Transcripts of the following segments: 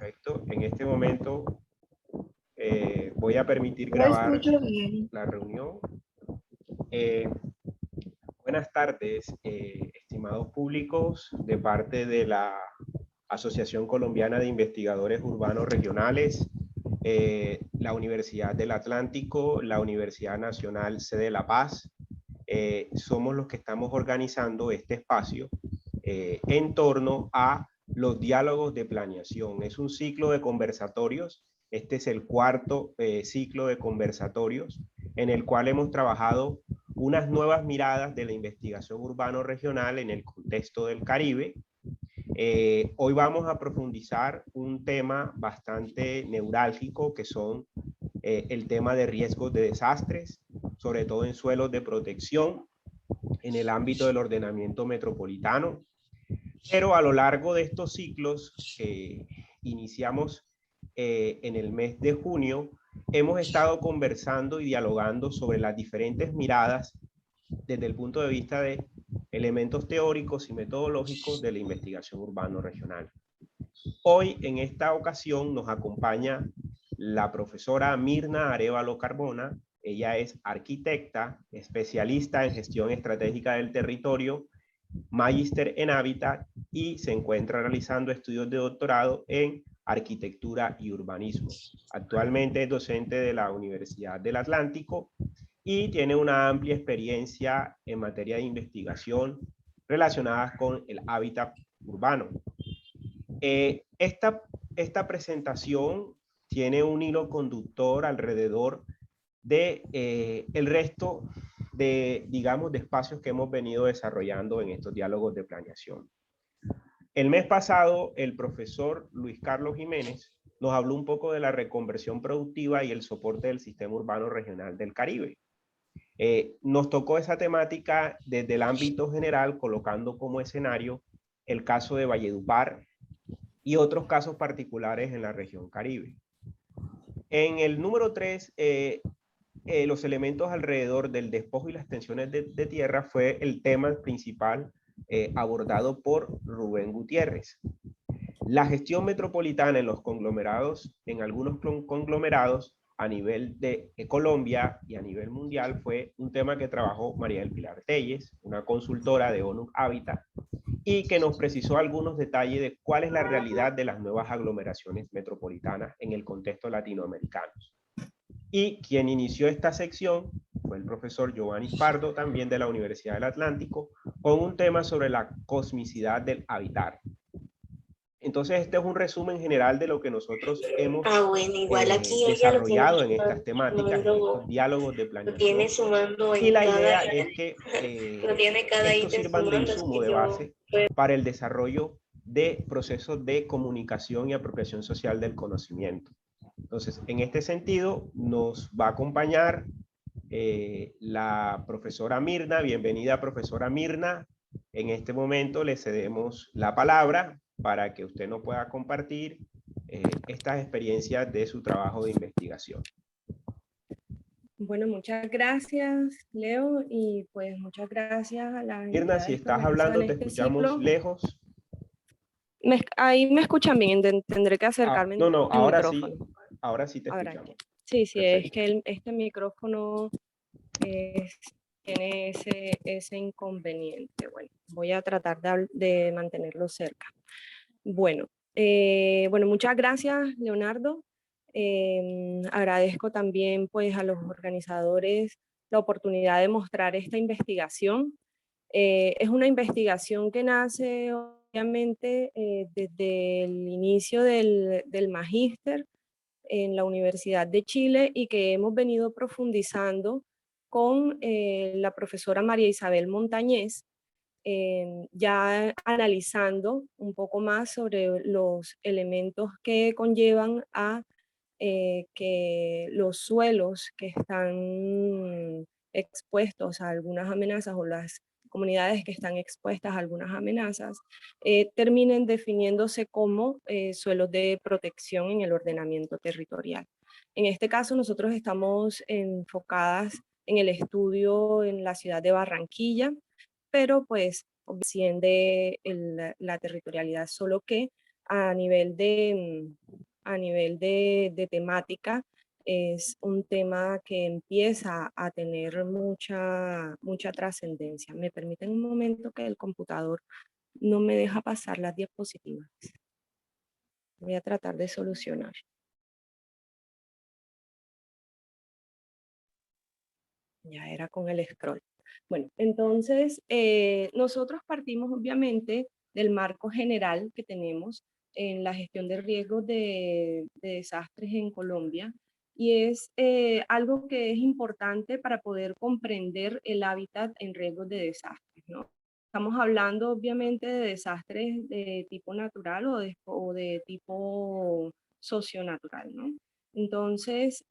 Perfecto. En este momento voy a permitir grabar la reunión. Buenas tardes, estimados públicos, de parte de la Asociación Colombiana de Investigadores Urbanos Regionales, la Universidad del Atlántico, la Universidad Nacional Sede de La Paz. Somos los que estamos organizando este espacio en torno a los diálogos de planeación. Es un ciclo de conversatorios. Este es el cuarto ciclo de conversatorios en el cual hemos trabajado unas nuevas miradas de la investigación urbano-regional en el contexto del Caribe. Hoy vamos a profundizar un tema bastante neurálgico, que son el tema de riesgos de desastres, sobre todo en suelos de protección, en el ámbito del ordenamiento metropolitano. Pero a lo largo de estos ciclos que iniciamos en el mes de junio, hemos estado conversando y dialogando sobre las diferentes miradas desde el punto de vista de elementos teóricos y metodológicos de la investigación urbano-regional. Hoy, en esta ocasión, nos acompaña la profesora Mirna Arévalo Carbona. Ella es arquitecta, especialista en gestión estratégica del territorio, magíster en hábitat y se encuentra realizando estudios de doctorado en arquitectura y urbanismo. Actualmente es docente de la Universidad del Atlántico y tiene una amplia experiencia en materia de investigación relacionadas con el hábitat urbano. Esta presentación tiene un hilo conductor alrededor de el resto de, digamos, de espacios que hemos venido desarrollando en estos diálogos de planeación. El mes pasado, el profesor Luis Carlos Jiménez nos habló un poco de la reconversión productiva y el soporte del sistema urbano regional del Caribe. Nos tocó esa temática desde el ámbito general, colocando como escenario el caso de Valledupar y otros casos particulares en la región Caribe. En el número 3, los elementos alrededor del despojo y las tensiones de tierra fue el tema principal abordado por Rubén Gutiérrez. La gestión metropolitana en los conglomerados, en algunos conglomerados a nivel de Colombia y a nivel mundial, fue un tema que trabajó María del Pilar Telles, una consultora de ONU Habitat, y que nos precisó algunos detalles de cuál es la realidad de las nuevas aglomeraciones metropolitanas en el contexto latinoamericano. Y quien inició esta sección fue el profesor Giovanni Pardo, también de la Universidad del Atlántico, con un tema sobre la cosmicidad del habitar. Entonces, este es un resumen general de lo que nosotros hemos desarrollado en estas temáticas, en estos diálogos de planeación. Y la idea es que estos sirvan de insumo, de base, para el desarrollo de procesos de comunicación y apropiación social del conocimiento. Entonces, en este sentido, nos va a acompañar la profesora Mirna. Bienvenida, profesora Mirna. En este momento le cedemos la palabra para que usted nos pueda compartir estas experiencias de su trabajo de investigación. Bueno, muchas gracias, Leo, y pues muchas gracias a la Mirna, si estás hablando, te escuchamos lejos. Ahí me escuchan bien, tendré que acercarme no, el ahora micrófono. Sí, ahora sí te escuchamos. Sí, Perfecto. Es que este micrófono tiene ese inconveniente. Bueno, voy a tratar de mantenerlo cerca. Bueno, muchas gracias, Leonardo. Agradezco también pues a los organizadores la oportunidad de mostrar esta investigación. Es una investigación que nace obviamente desde el inicio del magíster en la Universidad de Chile y que hemos venido profundizando con la profesora María Isabel Montañez, ya analizando un poco más sobre los elementos que conllevan a que los suelos que están expuestos a algunas amenazas o las comunidades que están expuestas a algunas amenazas terminen definiéndose como suelos de protección en el ordenamiento territorial. En este caso nosotros estamos enfocadas en el estudio en la ciudad de Barranquilla, pero pues desciende la territorialidad, solo que a nivel de a nivel de temática, es un tema que empieza a tener mucha trascendencia. ¿Me permiten un momento que el computador no me deja pasar las diapositivas? Voy a tratar de solucionar. Ya era con el scroll. Bueno, entonces nosotros partimos obviamente del marco general que tenemos en la gestión de riesgos de desastres en Colombia, y es algo que es importante para poder comprender el hábitat en riesgos de desastres, ¿no? Estamos hablando obviamente de desastres de tipo natural o de tipo socionatural, ¿no? Entonces,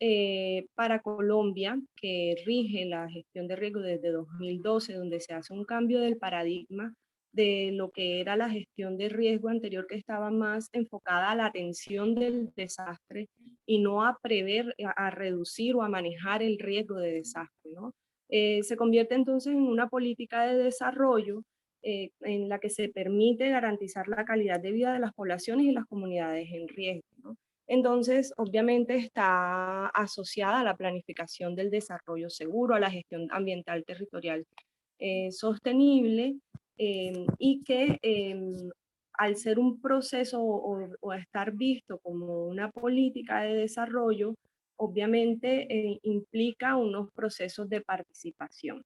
para Colombia, que rige la gestión de riesgo desde 2012, donde se hace un cambio del paradigma de lo que era la gestión de riesgo anterior, que estaba más enfocada a la atención del desastre y no a prever, a reducir o a manejar el riesgo de desastre, ¿no? Se convierte entonces en una política de desarrollo en la que se permite garantizar la calidad de vida de las poblaciones y las comunidades en riesgo, ¿no? Entonces, obviamente está asociada a la planificación del desarrollo seguro, a la gestión ambiental territorial sostenible, y que al ser un proceso o estar visto como una política de desarrollo, obviamente implica unos procesos de participación.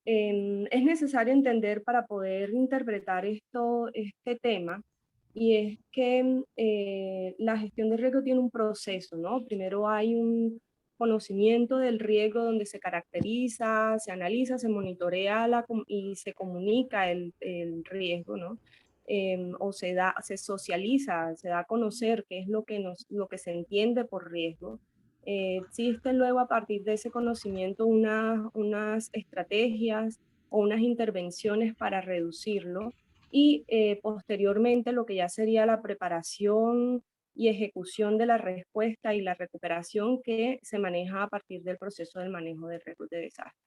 Es necesario entender para poder interpretar este tema, y es que la gestión de riesgo tiene un proceso, ¿no? Primero hay un conocimiento del riesgo donde se caracteriza, se analiza, se monitorea y se comunica el riesgo, ¿no? O se socializa, se da a conocer qué es lo que se entiende por riesgo. Existen luego a partir de ese conocimiento unas estrategias o unas intervenciones para reducirlo, y posteriormente lo que ya sería la preparación y ejecución de la respuesta y la recuperación que se maneja a partir del proceso del manejo de riesgos de desastre.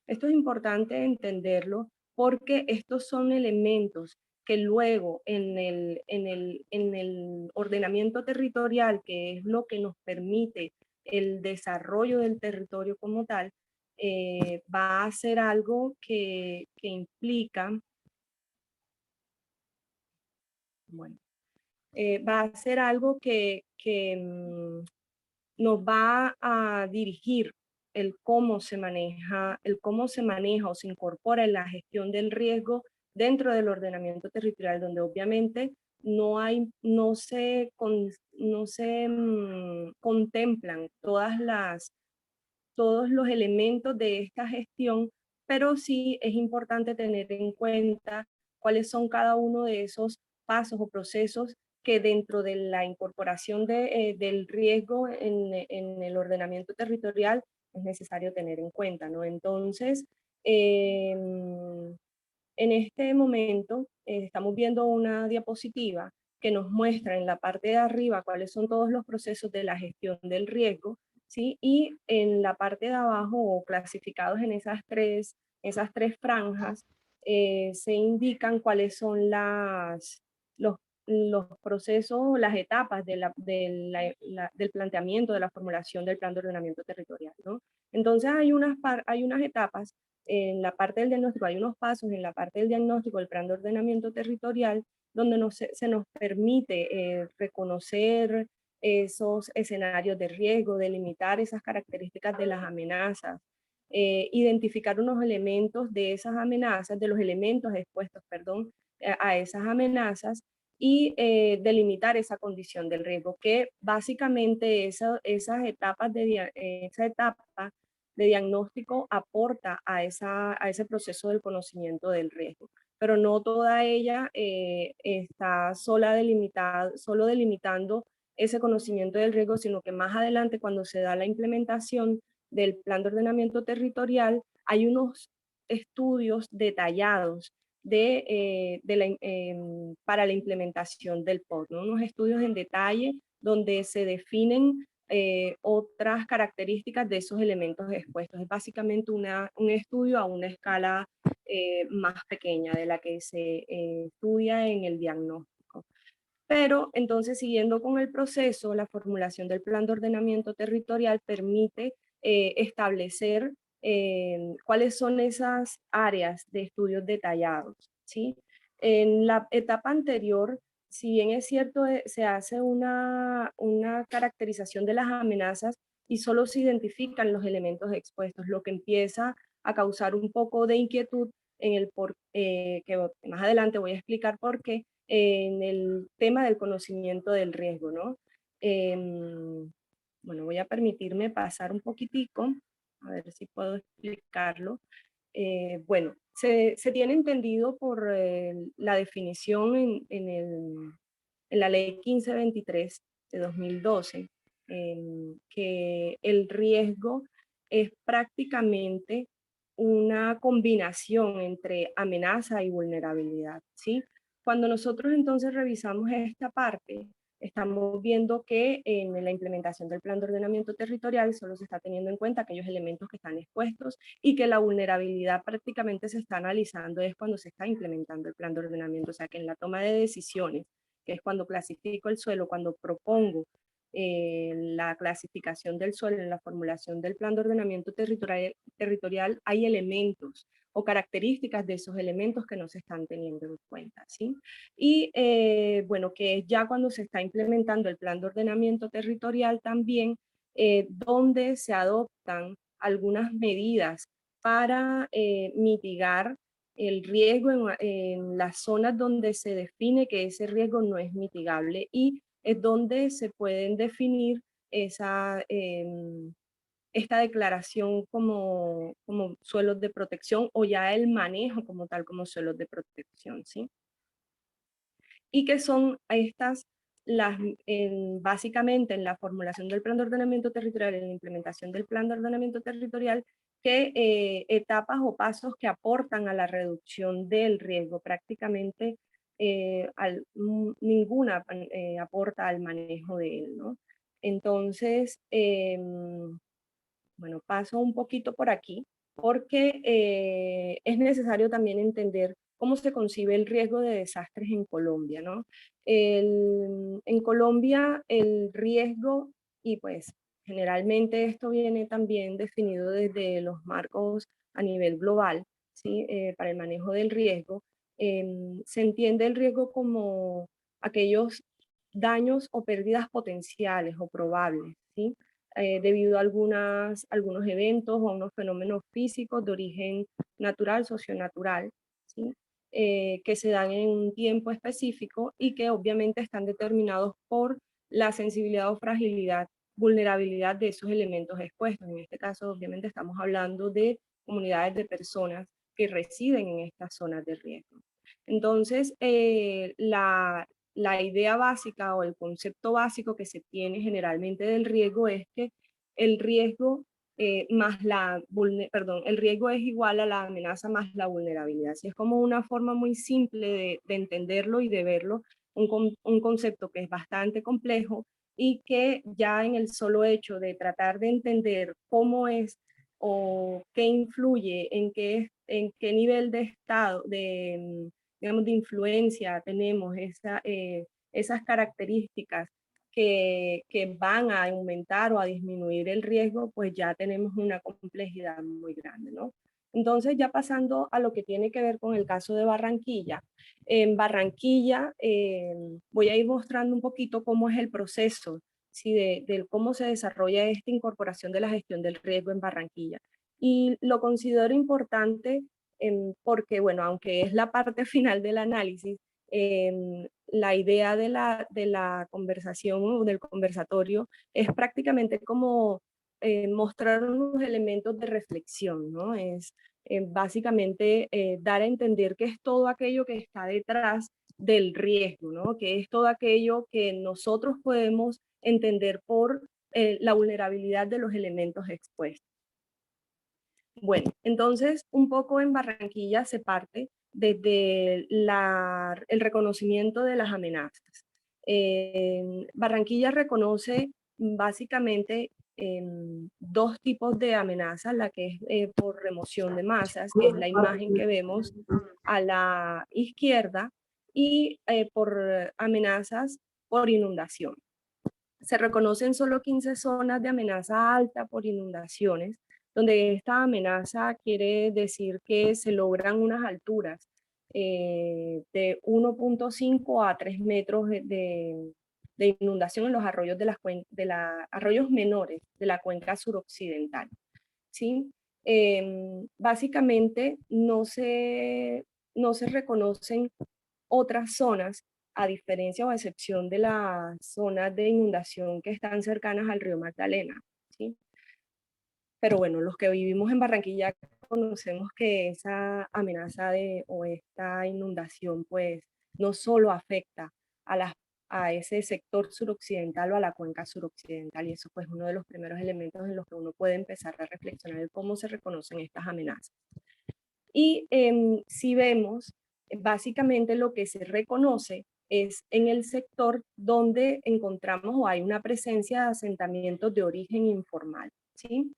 Esto es importante entenderlo porque estos son elementos que luego en el ordenamiento territorial, que es lo que nos permite el desarrollo del territorio como tal, va a ser algo que implica, bueno, va a ser algo que nos va a dirigir el cómo se maneja o se incorpora en la gestión del riesgo dentro del ordenamiento territorial, donde obviamente no se contemplan todos los elementos de esta gestión, pero sí es importante tener en cuenta cuáles son cada uno de esos pasos o procesos que dentro de la incorporación del riesgo en el ordenamiento territorial es necesario tener en cuenta, ¿no? Entonces, en este momento estamos viendo una diapositiva que nos muestra en la parte de arriba cuáles son todos los procesos de la gestión del riesgo, ¿sí? Y en la parte de abajo, o clasificados en esas tres franjas, se indican cuáles son los, los procesos, las etapas del planteamiento, de la formulación del plan de ordenamiento territorial, ¿no? Entonces hay unas etapas en la parte del diagnóstico, hay unos pasos en la parte del diagnóstico del plan de ordenamiento territorial donde se nos permite reconocer esos escenarios de riesgo, delimitar esas características de las amenazas, identificar unos elementos de esas amenazas, de los elementos expuestos, perdón, a esas amenazas, y delimitar esa condición del riesgo, que básicamente esas etapas esa etapa de diagnóstico aporta a ese proceso del conocimiento del riesgo, pero no toda ella está solo delimitando ese conocimiento del riesgo, sino que más adelante, cuando se da la implementación del plan de ordenamiento territorial, hay unos estudios detallados para la implementación del POT, ¿no? Unos estudios en detalle donde se definen otras características de esos elementos expuestos. Es básicamente un estudio a una escala más pequeña de la que se estudia en el diagnóstico. Pero entonces, siguiendo con el proceso, la formulación del plan de ordenamiento territorial permite establecer cuáles son esas áreas de estudios detallados, ¿sí? En la etapa anterior, si bien es cierto, se hace una caracterización de las amenazas y solo se identifican los elementos expuestos, lo que empieza a causar un poco de inquietud en el que más adelante voy a explicar por qué, en el tema del conocimiento del riesgo, ¿no? Bueno, voy a permitirme pasar un poquitico, a ver si puedo explicarlo. Bueno, se tiene entendido por la definición en la ley 1523 de 2012, que el riesgo es prácticamente una combinación entre amenaza y vulnerabilidad, ¿sí? Cuando nosotros entonces revisamos esta parte, estamos viendo que en la implementación del plan de ordenamiento territorial solo se está teniendo en cuenta aquellos elementos que están expuestos y que la vulnerabilidad prácticamente se está analizando es cuando se está implementando el plan de ordenamiento, o sea que en la toma de decisiones, que es cuando clasifico el suelo, cuando propongo la clasificación del suelo, en la formulación del plan de ordenamiento territorial, hay elementos o características de esos elementos que no se están teniendo en cuenta, ¿sí? Y bueno, que es ya cuando se está implementando el plan de ordenamiento territorial también, donde se adoptan algunas medidas para mitigar el riesgo en las zonas donde se define que ese riesgo no es mitigable y es donde se pueden definir esta declaración como suelos de protección o ya el manejo como tal como suelos de protección, ¿sí? Y que son estas básicamente en la formulación del plan de ordenamiento territorial, en la implementación del plan de ordenamiento territorial, que etapas o pasos que aportan a la reducción del riesgo. Prácticamente ninguna aporta al manejo de él, ¿no? Entonces, bueno, paso un poquito por aquí porque es necesario también entender cómo se concibe el riesgo de desastres en Colombia, ¿no? En Colombia el riesgo, y pues generalmente esto viene también definido desde los marcos a nivel global, ¿sí? Para el manejo del riesgo, se entiende el riesgo como aquellos daños o pérdidas potenciales o probables, ¿sí? Debido a algunos eventos o a unos fenómenos físicos de origen natural, socionatural, ¿sí? Que se dan en un tiempo específico y que obviamente están determinados por la sensibilidad o fragilidad, vulnerabilidad de esos elementos expuestos. En este caso, obviamente, estamos hablando de comunidades de personas que residen en estas zonas de riesgo. Entonces, la idea básica o el concepto básico que se tiene generalmente del riesgo es que el riesgo el riesgo es igual a la amenaza más la vulnerabilidad. Así es como una forma muy simple de entenderlo y de verlo, un concepto que es bastante complejo y que ya en el solo hecho de tratar de entender cómo es o qué influye, en qué nivel de estado, digamos, de influencia tenemos esas características que van a aumentar o a disminuir el riesgo, pues ya tenemos una complejidad muy grande, ¿no? Entonces, ya pasando a lo que tiene que ver con el caso de Barranquilla. En Barranquilla voy a ir mostrando un poquito cómo es el proceso, ¿sí? de cómo se desarrolla esta incorporación de la gestión del riesgo en Barranquilla. Y lo considero importante porque, bueno, aunque es la parte final del análisis, la idea de la conversación o del conversatorio es prácticamente como mostrar unos elementos de reflexión, ¿no? Es básicamente dar a entender que es todo aquello que está detrás del riesgo, ¿no? Que es todo aquello que nosotros podemos entender por la vulnerabilidad de los elementos expuestos. Bueno, entonces un poco en Barranquilla se parte desde el reconocimiento de las amenazas. Barranquilla reconoce básicamente dos tipos de amenazas, la que es por remoción de masas, que es la imagen que vemos a la izquierda, y por amenazas por inundación. Se reconocen solo 15 zonas de amenaza alta por inundaciones, donde esta amenaza quiere decir que se logran unas alturas de 1.5 a 3 metros de inundación en los arroyos, arroyos menores de la cuenca suroccidental. ¿Sí? Básicamente no se reconocen otras zonas, a diferencia o a excepción de las zonas de inundación que están cercanas al río Magdalena, ¿sí? Pero bueno, los que vivimos en Barranquilla conocemos que esa amenaza o esta inundación pues no solo afecta a ese sector suroccidental o a la cuenca suroccidental, y eso pues uno de los primeros elementos en los que uno puede empezar a reflexionar de cómo se reconocen estas amenazas. Y si vemos, básicamente lo que se reconoce es en el sector donde encontramos o hay una presencia de asentamientos de origen informal, ¿sí?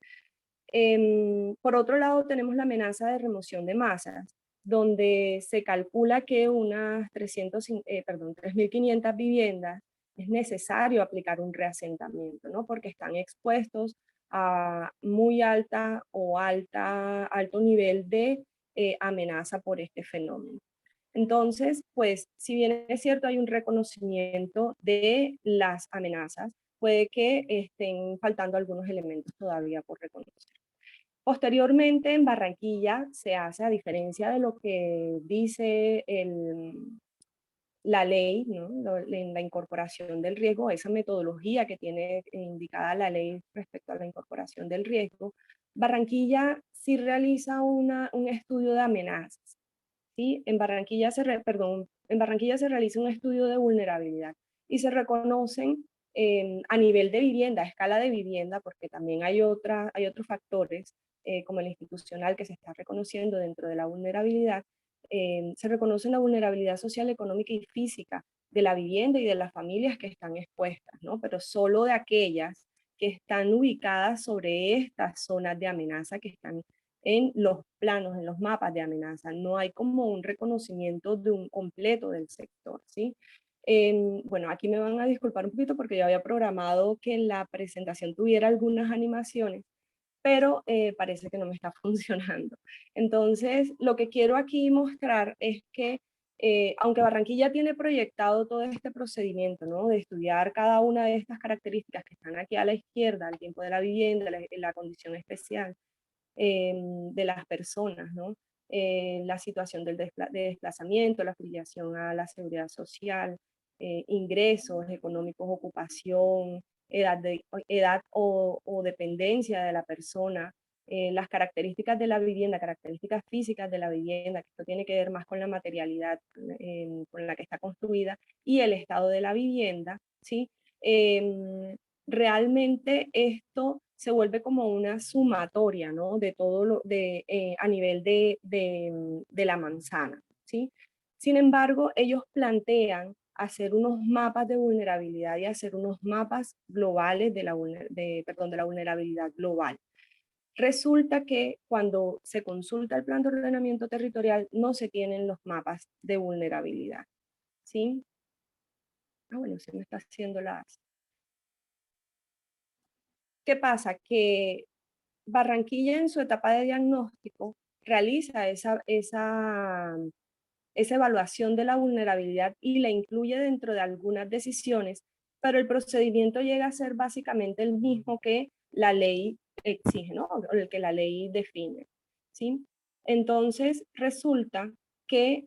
Por otro lado, tenemos la amenaza de remoción de masas, donde se calcula que unas 3.500 viviendas es necesario aplicar un reasentamiento, ¿no? Porque están expuestos a muy alto nivel de amenaza por este fenómeno. Entonces, pues, si bien es cierto, hay un reconocimiento de las amenazas, puede que estén faltando algunos elementos todavía por reconocer. Posteriormente, en Barranquilla se hace, a diferencia de lo que dice la ley, ¿no? En la incorporación del riesgo, esa metodología que tiene indicada la ley respecto a la incorporación del riesgo, Barranquilla sí realiza un estudio de amenazas. ¿Sí? En Barranquilla en Barranquilla se realiza un estudio de vulnerabilidad y se reconocen a nivel de vivienda, a escala de vivienda, porque también hay otros factores como el institucional que se está reconociendo dentro de la vulnerabilidad. Se reconoce la vulnerabilidad social, económica y física de la vivienda y de las familias que están expuestas, ¿no? Pero solo de aquellas que están ubicadas sobre estas zonas de amenaza que están en los planos, en los mapas de amenaza. No hay como un reconocimiento de un completo del sector, ¿sí? Bueno, aquí me van a disculpar un poquito porque yo había programado que la presentación tuviera algunas animaciones, pero parece que no me está funcionando. Entonces, lo que quiero aquí mostrar es que aunque Barranquilla tiene proyectado todo este procedimiento, ¿no? De estudiar cada una de estas características que están aquí a la izquierda, el tiempo de la vivienda, la condición especial, de las personas, ¿no? La situación de desplazamiento, la afiliación a la seguridad social, ingresos económicos, ocupación, edad o dependencia de la persona, las características de la vivienda, características físicas de la vivienda, que esto tiene que ver más con la materialidad con la que está construida, y el estado de la vivienda, ¿sí? Realmente esto se vuelve como una sumatoria, ¿no? De todo a nivel de la manzana, ¿sí? Sin embargo, ellos plantean hacer unos mapas de vulnerabilidad y hacer unos mapas globales de la vulnerabilidad global. Resulta que cuando se consulta el plan de ordenamiento territorial no se tienen los mapas de vulnerabilidad, ¿sí? Ah, bueno, se me está haciendo las... ¿Qué pasa? Que Barranquilla en su etapa de diagnóstico realiza esa evaluación de la vulnerabilidad y la incluye dentro de algunas decisiones, pero el procedimiento llega a ser básicamente el mismo que la ley exige, ¿no? O el que la ley define, ¿sí? Entonces resulta que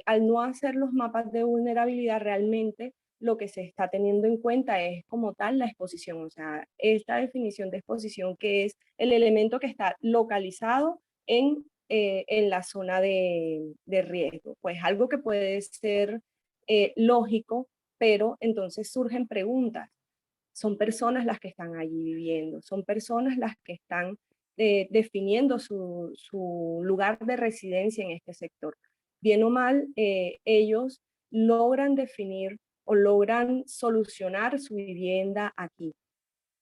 al no hacer los mapas de vulnerabilidad realmente lo que se está teniendo en cuenta es como tal la exposición, o sea, esta definición de exposición que es el elemento que está localizado en la zona de riesgo. Pues algo que puede ser lógico, pero entonces surgen preguntas. Son personas las que están allí viviendo, son personas las que están definiendo su lugar de residencia en este sector. Bien o mal, ellos logran definir o logran solucionar su vivienda aquí.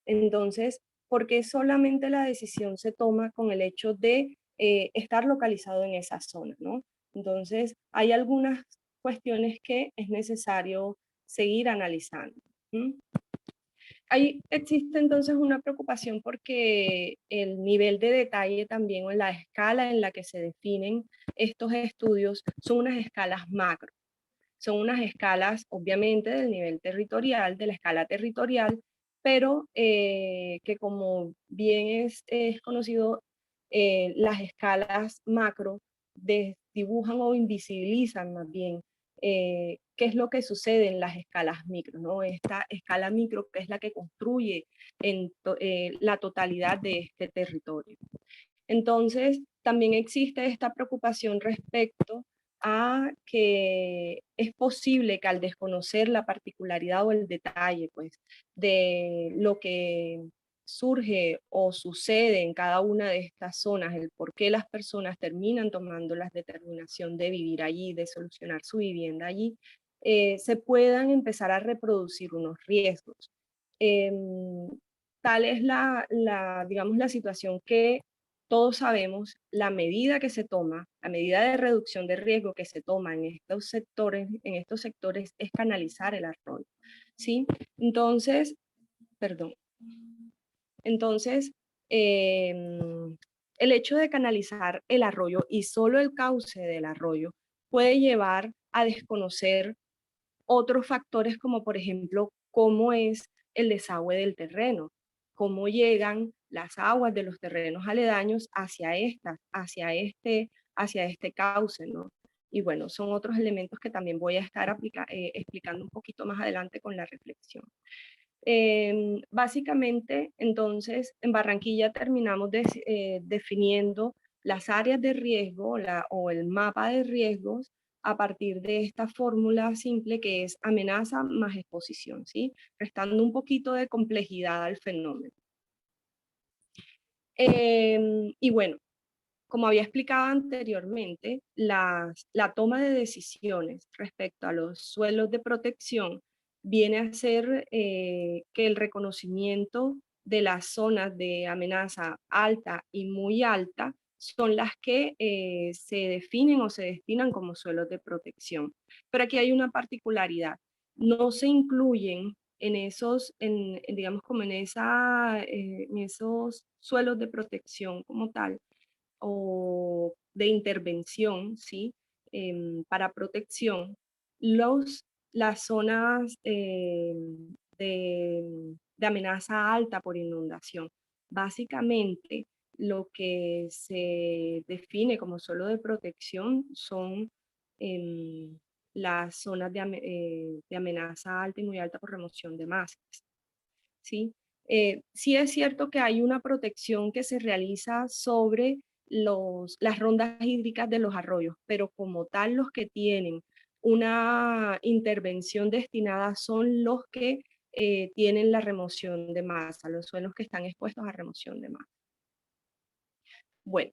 Entonces, ¿por qué solamente la decisión se toma con el hecho de estar localizado en esa zona, ¿no? Entonces, hay algunas cuestiones que es necesario seguir analizando. ¿Mm? Ahí existe entonces una preocupación porque el nivel de detalle también o la escala en la que se definen estos estudios son unas escalas macro. Son unas escalas, obviamente, del nivel territorial, de la escala territorial, pero que como bien es conocido, las escalas macro dibujan o invisibilizan más bien qué es lo que sucede en las escalas micro, ¿no? Esta escala micro que es la que construye la totalidad de este territorio. Entonces, también existe esta preocupación respecto a que es posible que al desconocer la particularidad o el detalle, pues, de lo que surge o sucede en cada una de estas zonas, el por qué las personas terminan tomando la determinación de vivir allí, de solucionar su vivienda allí, se puedan empezar a reproducir unos riesgos. Tal es digamos, la situación que todos sabemos, la medida que se toma, la medida de reducción de riesgo que se toma en estos sectores es canalizar el arroyo, ¿sí? Entonces, perdón, entonces, el hecho de canalizar el arroyo y solo el cauce del arroyo puede llevar a desconocer otros factores como por ejemplo cómo es el desagüe del terreno, cómo llegan las aguas de los terrenos aledaños hacia este cauce, ¿no? Y bueno, son otros elementos que también voy a estar explicando un poquito más adelante con la reflexión. Básicamente, entonces, en Barranquilla terminamos definiendo las áreas de riesgo o el mapa de riesgos a partir de esta fórmula simple que es amenaza más exposición, ¿sí? Restando un poquito de complejidad al fenómeno. Y bueno, como había explicado anteriormente, la toma de decisiones respecto a los suelos de protección viene a ser que el reconocimiento de las zonas de amenaza alta y muy alta son las que se definen o se destinan como suelos de protección. Pero aquí hay una particularidad. No se incluyen en esos, digamos como en esos suelos de protección como tal, o de intervención, ¿sí? Para protección, las zonas de amenaza alta por inundación. Básicamente, lo que se define como suelo de protección son las zonas de amenaza alta y muy alta por remoción de masas, ¿sí? Sí es cierto que hay una protección que se realiza sobre las rondas hídricas de los arroyos, pero como tal los que tienen una intervención destinada son los que tienen la remoción de masa, los suelos que están expuestos a remoción de masa. Bueno,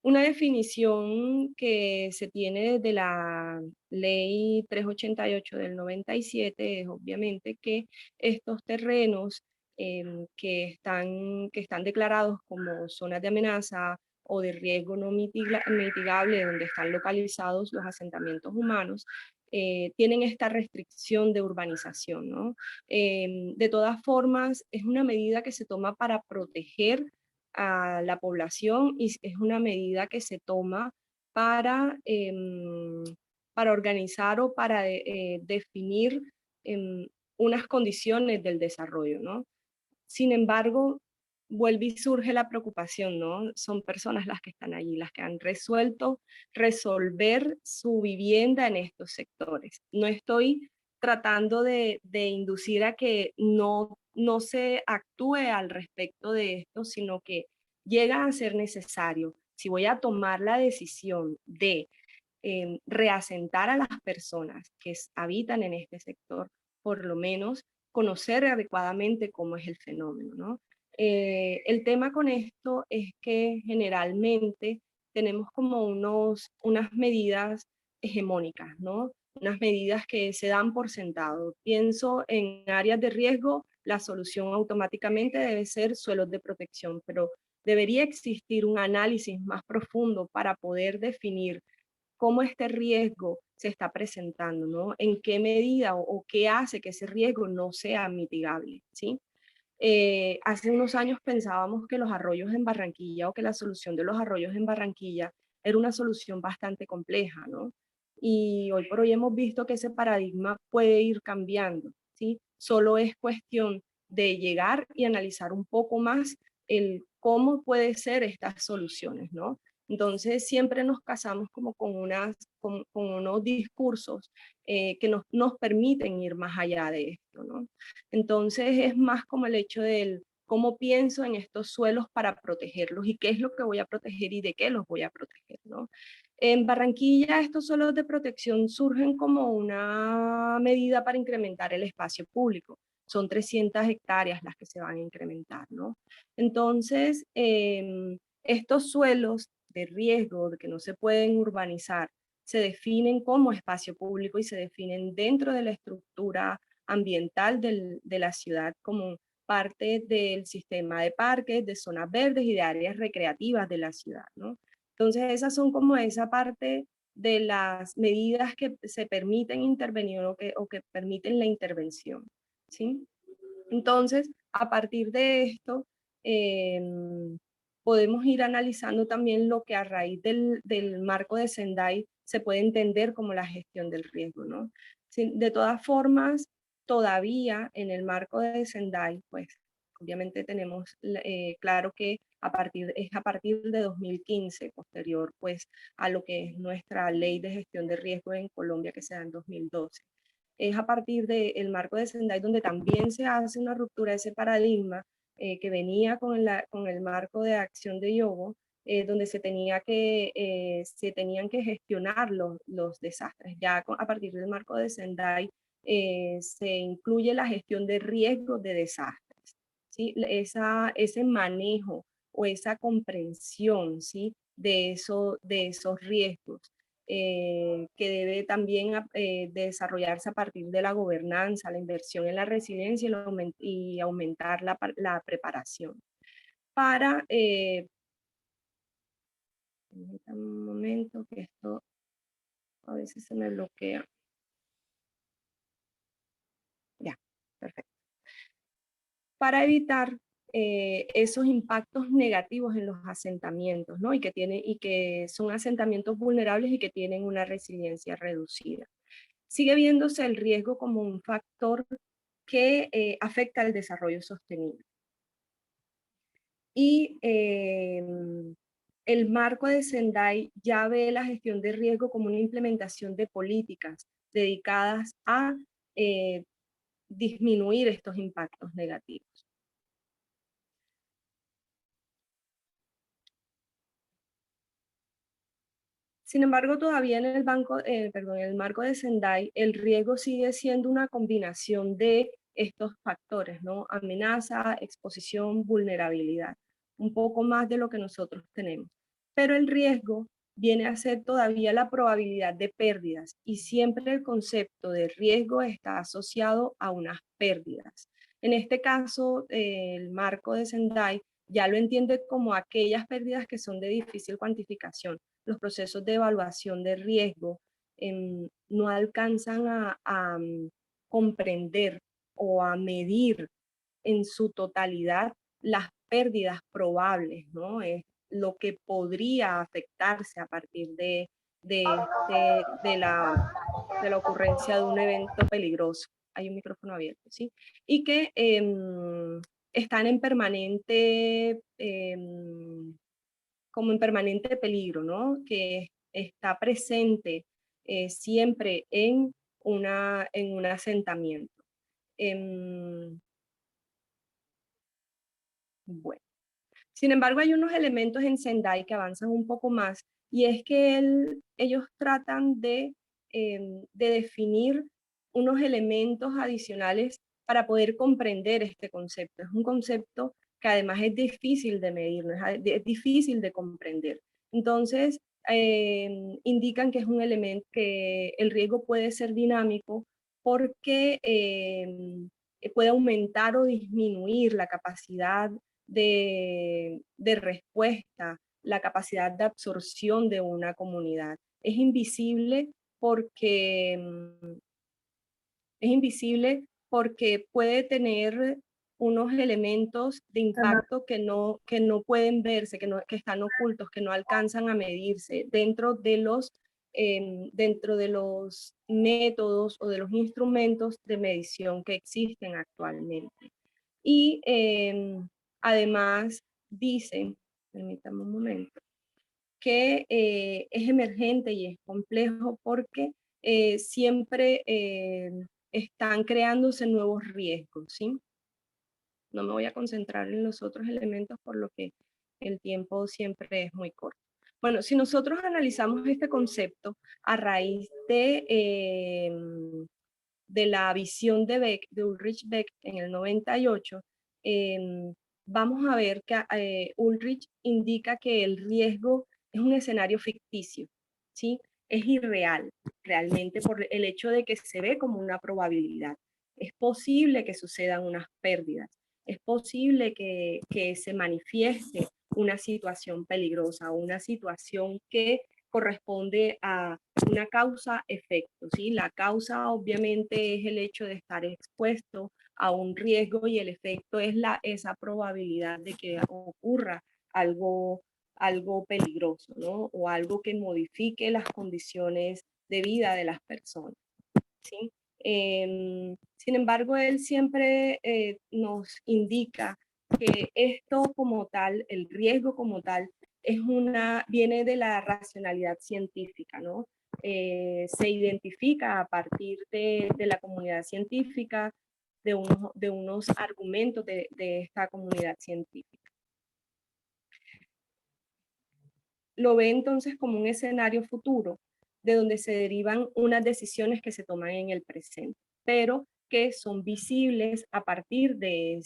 una definición que se tiene desde la ley 388 del 97 es obviamente que estos terrenos que están declarados como zonas de amenaza o de riesgo no mitigable, donde están localizados los asentamientos humanos, tienen esta restricción de urbanización, ¿no? De todas formas, es una medida que se toma para proteger a la población y es una medida que se toma para organizar o para definir unas condiciones del desarrollo, ¿no? Sin embargo, vuelve y surge la preocupación, ¿no? Son personas las que están allí, las que han resuelto resolver su vivienda en estos sectores. No estoy tratando de inducir a que no se actúe al respecto de esto, sino que llega a ser necesario. Si voy a tomar la decisión de reasentar a las personas que habitan en este sector, por lo menos conocer adecuadamente cómo es el fenómeno, ¿no? El tema con esto es que generalmente tenemos como unas medidas hegemónicas, ¿no? Unas medidas que se dan por sentado. Pienso en áreas de riesgo, la solución automáticamente debe ser suelos de protección, pero debería existir un análisis más profundo para poder definir cómo este riesgo se está presentando, ¿no? En qué medida o qué hace que ese riesgo no sea mitigable, ¿sí? Hace unos años pensábamos que los arroyos en Barranquilla o que la solución de los arroyos en Barranquilla era una solución bastante compleja, ¿no? Y hoy por hoy hemos visto que ese paradigma puede ir cambiando, ¿sí? Solo es cuestión de llegar y analizar un poco más el cómo puede ser estas soluciones, ¿no? Entonces siempre nos casamos como con unos discursos que nos permiten ir más allá de esto, ¿no? Entonces es más como el hecho del cómo pienso en estos suelos para protegerlos y qué es lo que voy a proteger y de qué los voy a proteger, ¿no? En Barranquilla estos suelos de protección surgen como una medida para incrementar el espacio público. Son 300 hectáreas las que se van a incrementar, ¿no? Entonces, estos suelos de riesgo, de que no se pueden urbanizar, se definen como espacio público y se definen dentro de la estructura ambiental de la ciudad como parte del sistema de parques, de zonas verdes y de áreas recreativas de la ciudad, ¿no? Entonces esas son como esa parte de las medidas que se permiten intervenir o que permiten la intervención, ¿sí? Entonces, a partir de esto, eh, podemos ir analizando también lo que a raíz del marco de Sendai se puede entender como la gestión del riesgo, ¿no? De todas formas, todavía en el marco de Sendai, pues obviamente tenemos claro que es a partir de 2015, posterior pues a lo que es nuestra ley de gestión de riesgo en Colombia que se da en 2012. Es a partir del marco de Sendai donde también se hace una ruptura de ese paradigma que venía con el marco de acción de Yogo, donde se tenían que gestionar los desastres. Ya a partir del marco de Sendai se incluye la gestión de riesgos de desastres, ¿sí? Ese manejo o esa comprensión, ¿sí? De esos riesgos. Que debe también desarrollarse a partir de la gobernanza, la inversión en la resiliencia y aumentar la preparación. Para, un momento que esto a veces se me bloquea. Ya, perfecto. Para evitar esos impactos negativos en los asentamientos, ¿no? Y que son asentamientos vulnerables y que tienen una resiliencia reducida. Sigue viéndose el riesgo como un factor que afecta al desarrollo sostenible. Y el marco de Sendai ya ve la gestión de riesgo como una implementación de políticas dedicadas a disminuir estos impactos negativos. Sin embargo, todavía en el marco de Sendai, el riesgo sigue siendo una combinación de estos factores, ¿no? Amenaza, exposición, vulnerabilidad, un poco más de lo que nosotros tenemos. Pero el riesgo viene a ser todavía la probabilidad de pérdidas y siempre el concepto de riesgo está asociado a unas pérdidas. En este caso, el marco de Sendai ya lo entiende como aquellas pérdidas que son de difícil cuantificación. Los procesos de evaluación de riesgo no alcanzan a comprender o a medir en su totalidad las pérdidas probables, ¿no? Es lo que podría afectarse a partir de la ocurrencia de un evento peligroso. Hay un micrófono abierto, ¿sí? Y que están en permanente como en permanente peligro, ¿no? Que está presente siempre en un asentamiento. Bueno, sin embargo, hay unos elementos en Sendai que avanzan un poco más y es que ellos tratan de definir unos elementos adicionales para poder comprender este concepto. Es un concepto que además es difícil de medir, ¿no? Es difícil de comprender. Entonces, indican que es un elemento que el riesgo puede ser dinámico porque puede aumentar o disminuir la capacidad de respuesta, la capacidad de absorción de una comunidad. Es invisible porque, puede tener unos elementos de impacto que no pueden verse, que están ocultos, que no alcanzan a medirse dentro de los métodos o de los instrumentos de medición que existen actualmente. Y además dicen, permítame un momento, que es emergente y es complejo porque siempre están creándose nuevos riesgos, ¿sí? No me voy a concentrar en los otros elementos por lo que el tiempo siempre es muy corto. Bueno, si nosotros analizamos este concepto a raíz de la visión de Beck, de Ulrich Beck en el 98, vamos a ver que Ulrich indica que el riesgo es un escenario ficticio, ¿sí? Es irreal, realmente, por el hecho de que se ve como una probabilidad. Es posible que sucedan unas pérdidas, es posible que se manifieste una situación peligrosa, una situación que corresponde a una causa-efecto, ¿sí? La causa obviamente es el hecho de estar expuesto a un riesgo y el efecto es esa probabilidad de que ocurra algo peligroso, ¿no? O algo que modifique las condiciones de vida de las personas, ¿sí? Sin embargo, él siempre nos indica que esto como tal, el riesgo como tal, viene de la racionalidad científica, ¿no? Se identifica a partir de la comunidad científica, de unos argumentos de esta comunidad científica. Lo ve entonces como un escenario futuro de donde se derivan unas decisiones que se toman en el presente, pero que son visibles a partir de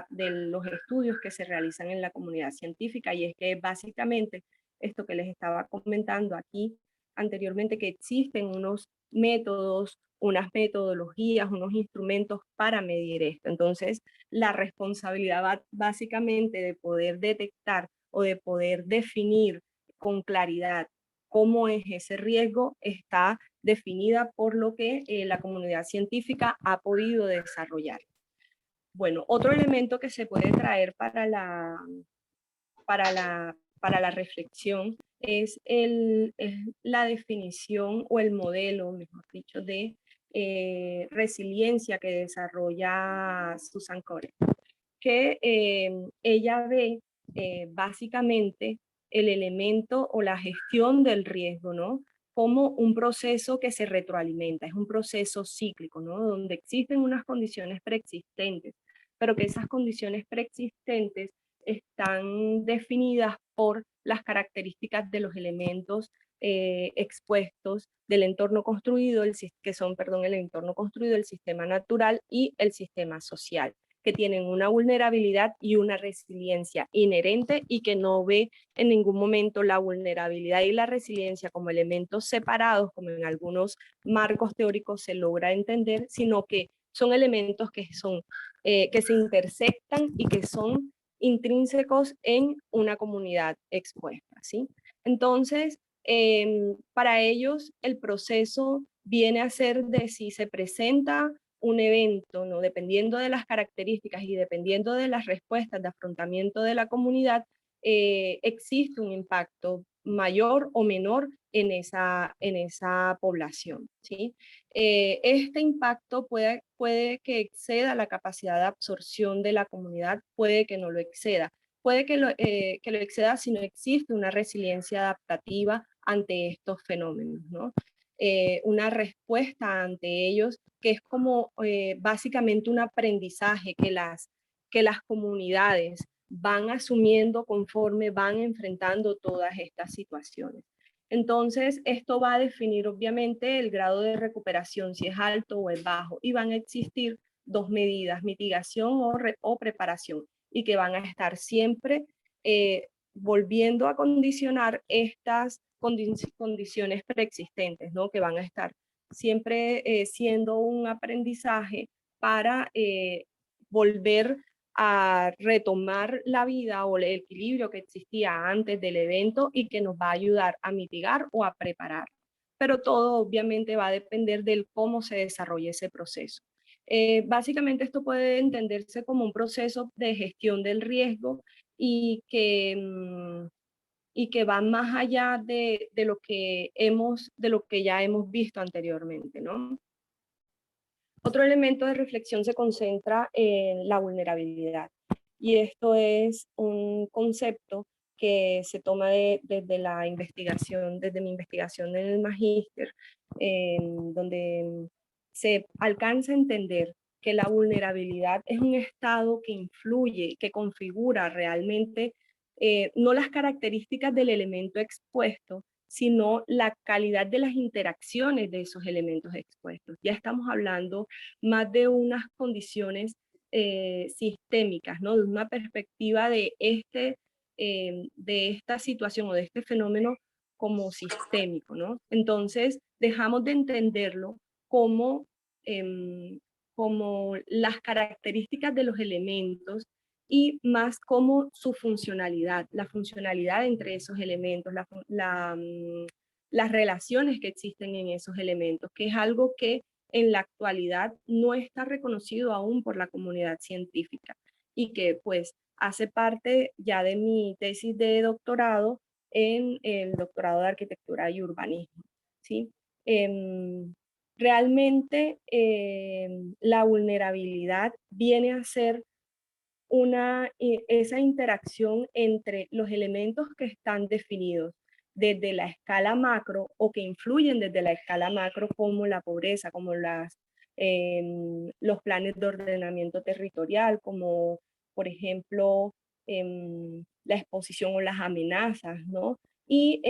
los estudios que se realizan en la comunidad científica, y es que básicamente esto que les estaba comentando aquí anteriormente, que existen unos métodos, unas metodologías, unos instrumentos para medir esto. Entonces, la responsabilidad básicamente de poder detectar o de poder definir con claridad cómo es ese riesgo está definida por lo que la comunidad científica ha podido desarrollar. Bueno, otro elemento que se puede traer para la reflexión es la definición o el modelo, mejor dicho, de resiliencia que desarrolla Susan Core, que ella ve básicamente el elemento o la gestión del riesgo, ¿no? Como un proceso que se retroalimenta, es un proceso cíclico, ¿no? Donde existen unas condiciones preexistentes, pero que esas condiciones preexistentes están definidas por las características de los elementos expuestos del entorno construido, que son, perdón, el entorno construido, el sistema natural y el sistema social, que tienen una vulnerabilidad y una resiliencia inherente y que no ve en ningún momento la vulnerabilidad y la resiliencia como elementos separados, como en algunos marcos teóricos se logra entender, sino que son elementos que se intersectan y que son intrínsecos en una comunidad expuesta, ¿sí? Entonces, para ellos el proceso viene a ser de si se presenta un evento, ¿no? Dependiendo de las características y dependiendo de las respuestas de afrontamiento de la comunidad, existe un impacto mayor o menor en esa población, ¿sí? Este impacto puede que exceda la capacidad de absorción de la comunidad, puede que no lo exceda, puede que lo exceda si no existe una resiliencia adaptativa ante estos fenómenos, ¿no? Una respuesta ante ellos que es como básicamente un aprendizaje que las comunidades van asumiendo conforme van enfrentando todas estas situaciones. Entonces, esto va a definir obviamente el grado de recuperación, si es alto o es bajo, y van a existir dos medidas, mitigación o preparación, y que van a estar siempre volviendo a condicionar estas condiciones preexistentes, ¿no? Que van a estar siempre siendo un aprendizaje para volver a retomar la vida o el equilibrio que existía antes del evento y que nos va a ayudar a mitigar o a preparar pero todo obviamente va a depender del cómo se desarrolle ese proceso. Básicamente esto puede entenderse como un proceso de gestión del riesgo y que va más allá de de lo que ya hemos visto anteriormente, ¿no? Otro elemento de reflexión se concentra en la vulnerabilidad, y esto es un concepto que se toma desde la investigación, desde mi investigación en el magíster, donde se alcanza a entender que la vulnerabilidad es un estado que influye, que configura realmente no las características del elemento expuesto, sino la calidad de las interacciones de esos elementos expuestos. Ya estamos hablando más de unas condiciones sistémicas, ¿no? De una perspectiva de esta situación o de este fenómeno como sistémico, ¿no? Entonces, dejamos de entenderlo como, como las características de los elementos y más como su funcionalidad, la funcionalidad entre esos elementos, las relaciones que existen en esos elementos, que es algo que en la actualidad no está reconocido aún por la comunidad científica y que pues hace parte ya de mi tesis de doctorado en el doctorado de arquitectura y urbanismo, ¿sí? Realmente la vulnerabilidad viene a ser esa interacción entre los elementos que están definidos desde la escala macro o que influyen desde la escala macro, como la pobreza, como los planes de ordenamiento territorial, como por ejemplo la exposición o las amenazas, ¿no? Y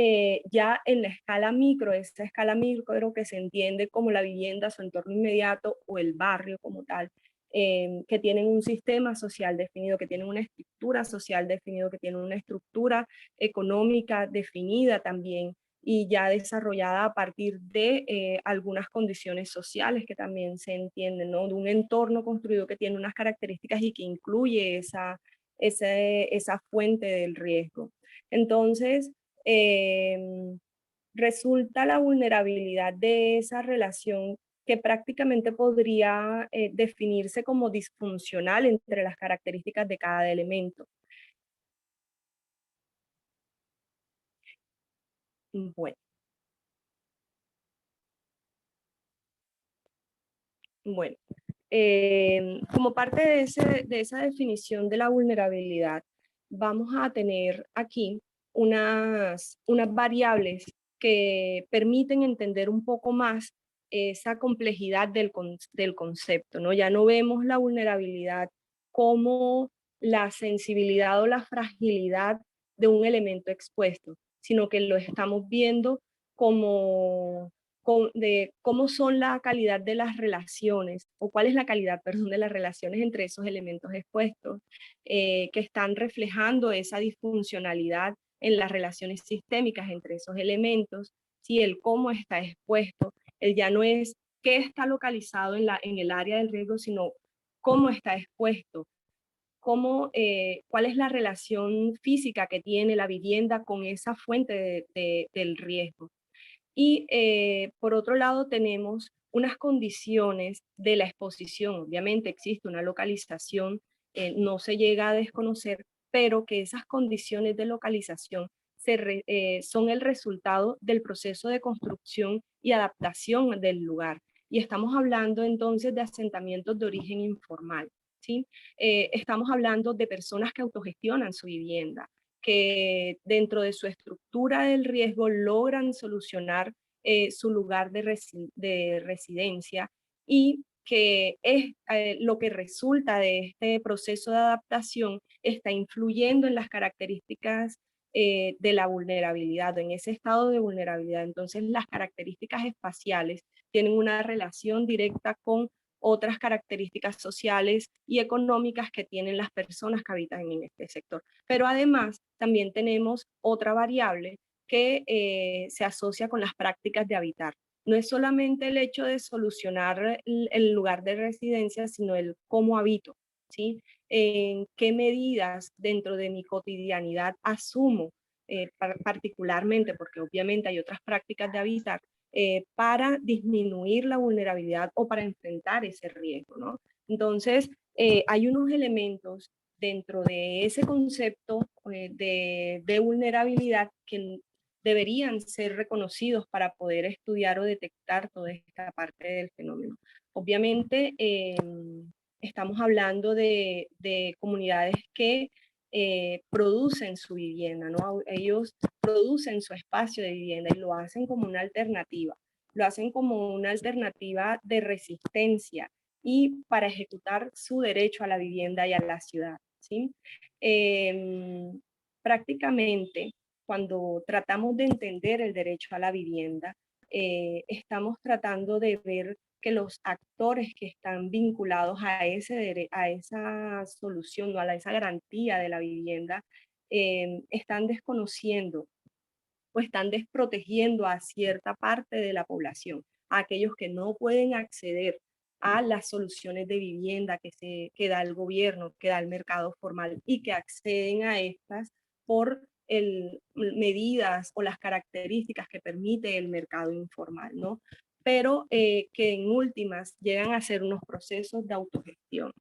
ya en la escala micro, esa escala micro que se entiende como la vivienda, su entorno inmediato o el barrio como tal, que tienen un sistema social definido, que tienen una estructura social definido, que tienen una estructura económica definida también y ya desarrollada a partir de algunas condiciones sociales que también se entienden, ¿no? De un entorno construido que tiene unas características y que incluye esa fuente del riesgo. Entonces, resulta la vulnerabilidad de esa relación que prácticamente podría definirse como disfuncional entre las características de cada elemento. Bueno, bueno. Como parte de esa definición de la vulnerabilidad, vamos a tener aquí unas variables que permiten entender un poco más esa complejidad del concepto, ¿no? Ya no vemos la vulnerabilidad como la sensibilidad o la fragilidad de un elemento expuesto, sino que lo estamos viendo como de cómo son la calidad de las relaciones, o cuál es la calidad, perdón, de las relaciones entre esos elementos expuestos, que están reflejando esa disfuncionalidad en las relaciones sistémicas entre esos elementos, si el cómo está expuesto, el ya no es qué está localizado en el área del riesgo, sino cómo está expuesto, cuál es la relación física que tiene la vivienda con esa fuente del riesgo. Y por otro lado tenemos unas condiciones de la exposición. Obviamente existe una localización, no se llega a desconocer, pero que esas condiciones de localización son el resultado del proceso de construcción y adaptación del lugar. Y estamos hablando entonces de asentamientos de origen informal, ¿sí? Estamos hablando de personas que autogestionan su vivienda, que dentro de su estructura del riesgo logran solucionar su lugar de residencia y que es lo que resulta de este proceso de adaptación está influyendo en las características de la vulnerabilidad, en ese estado de vulnerabilidad. Entonces las características espaciales tienen una relación directa con otras características sociales y económicas que tienen las personas que habitan en este sector. Pero además también tenemos otra variable que se asocia con las prácticas de habitar. No es solamente el hecho de solucionar el lugar de residencia, sino el cómo habito, ¿sí? En qué medidas dentro de mi cotidianidad asumo, particularmente, porque obviamente hay otras prácticas de habitar, para disminuir la vulnerabilidad o para enfrentar ese riesgo, ¿no? Entonces, hay unos elementos dentro de ese concepto de vulnerabilidad que deberían ser reconocidos para poder estudiar o detectar toda esta parte del fenómeno. Obviamente, estamos hablando de comunidades que producen su vivienda, ¿no? Ellos producen su espacio de vivienda y lo hacen como una alternativa. Lo hacen como una alternativa de resistencia y para ejecutar su derecho a la vivienda y a la ciudad, ¿sí? Prácticamente, cuando tratamos de entender el derecho a la vivienda, estamos tratando de ver que los actores que están vinculados a esa solución o a esa garantía de la vivienda están desconociendo o están desprotegiendo a cierta parte de la población, a aquellos que no pueden acceder a las soluciones de vivienda que da el gobierno, que da el mercado formal y que acceden a estas por medidas o las características que permite el mercado informal, ¿no? Pero que en últimas llegan a ser unos procesos de autogestión,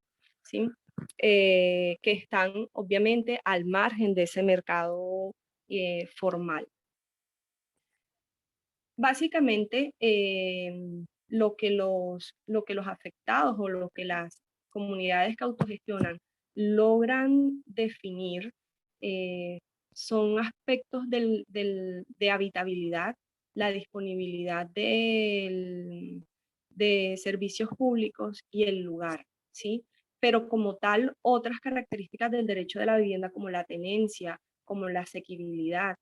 ¿sí? Que están obviamente al margen de ese mercado formal. Básicamente, lo que los afectados o lo que las comunidades que autogestionan logran definir son aspectos de habitabilidad, la disponibilidad de servicios públicos y el lugar, ¿sí? Pero como tal, otras características del derecho de la vivienda como la tenencia, como la asequibilidad,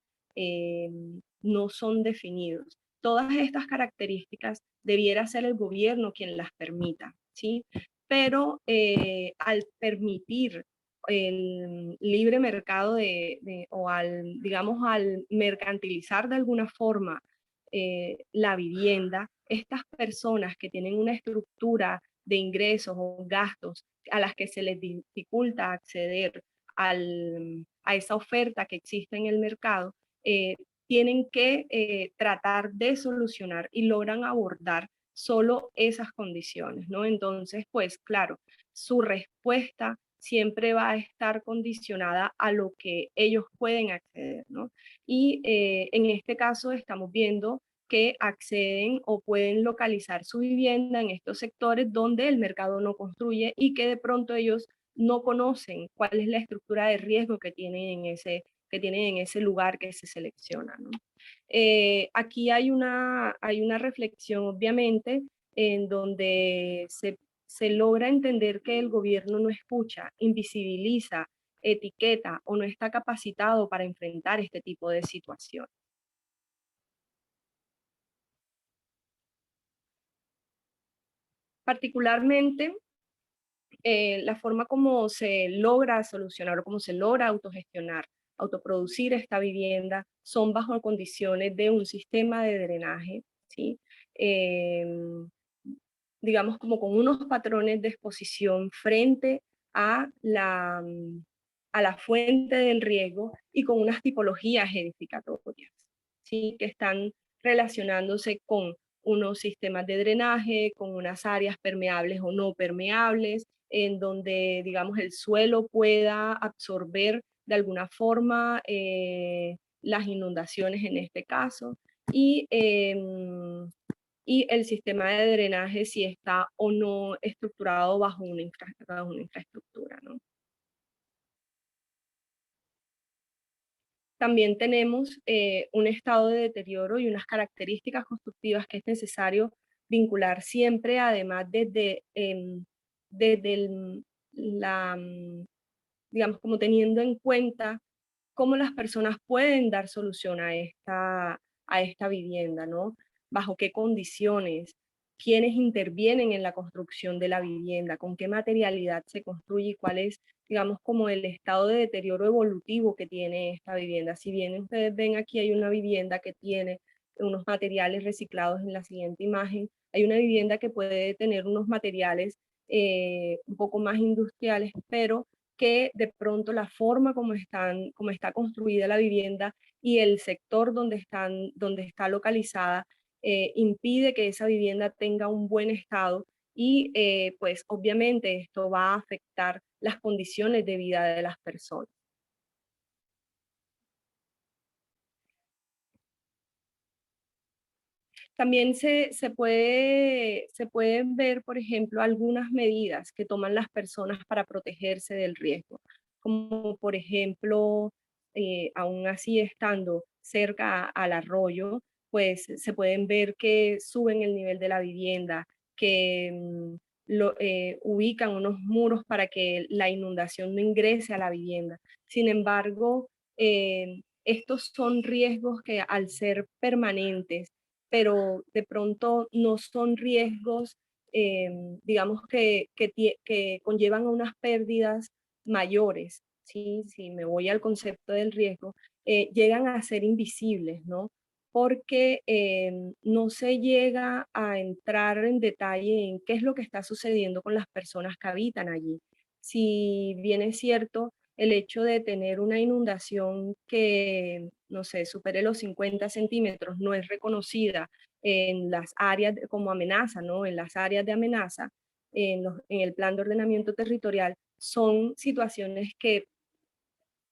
no son definidos. Todas estas características debiera ser el gobierno quien las permita, ¿sí? Pero al permitir el libre mercado o digamos, al mercantilizar de alguna forma la vivienda, estas personas que tienen una estructura de ingresos o gastos a las que se les dificulta acceder a esa oferta que existe en el mercado, tienen que tratar de solucionar y logran abordar solo esas condiciones, ¿no? Entonces, pues claro, su respuesta siempre va a estar condicionada a lo que ellos pueden acceder, ¿no? Y en este caso estamos viendo que acceden o pueden localizar su vivienda en estos sectores donde el mercado no construye y que de pronto ellos no conocen cuál es la estructura de riesgo que tienen en ese lugar que se selecciona, ¿no? Aquí hay una reflexión, obviamente, en donde se logra entender que el gobierno no escucha, invisibiliza, etiqueta o no está capacitado para enfrentar este tipo de situaciones. Particularmente, la forma como se logra solucionar o como se logra autogestionar, autoproducir esta vivienda, son bajo condiciones de un sistema de drenaje, ¿sí? Digamos como con unos patrones de exposición frente a la fuente del riego y con unas tipologías edificatorias, ¿sí? Que están relacionándose con unos sistemas de drenaje, con unas áreas permeables o no permeables, en donde, digamos, el suelo pueda absorber de alguna forma las inundaciones en este caso, y, y el sistema de drenaje si está o no estructurado bajo una infraestructura, ¿no? También tenemos un estado de deterioro y unas características constructivas que es necesario vincular siempre, además desde digamos, como teniendo en cuenta cómo las personas pueden dar solución a esta vivienda, ¿no? Bajo qué condiciones, quiénes intervienen en la construcción de la vivienda, con qué materialidad se construye y cuál es, digamos, como el estado de deterioro evolutivo que tiene esta vivienda. Si bien ustedes ven aquí hay una vivienda que tiene unos materiales reciclados en la siguiente imagen, hay una vivienda que puede tener unos materiales un poco más industriales, pero que de pronto la forma como está construida la vivienda y el sector donde está localizada impide que esa vivienda tenga un buen estado y pues obviamente esto va a afectar las condiciones de vida de las personas. También se pueden ver, por ejemplo, algunas medidas que toman las personas para protegerse del riesgo, como por ejemplo, aún así estando cerca al arroyo, pues se pueden ver que suben el nivel de la vivienda, que ubican unos muros para que la inundación no ingrese a la vivienda. Sin embargo, estos son riesgos que al ser permanentes, pero de pronto no son riesgos, digamos, que conllevan a unas pérdidas mayores, ¿sí? Si me voy al concepto del riesgo, llegan a ser invisibles, ¿no? Porque no se llega a entrar en detalle en qué es lo que está sucediendo con las personas que habitan allí. Si bien es cierto, el hecho de tener una inundación que, no sé, supere los 50 centímetros no es reconocida en las áreas como amenaza, ¿no? En las áreas de amenaza, en el plan de ordenamiento territorial, son situaciones que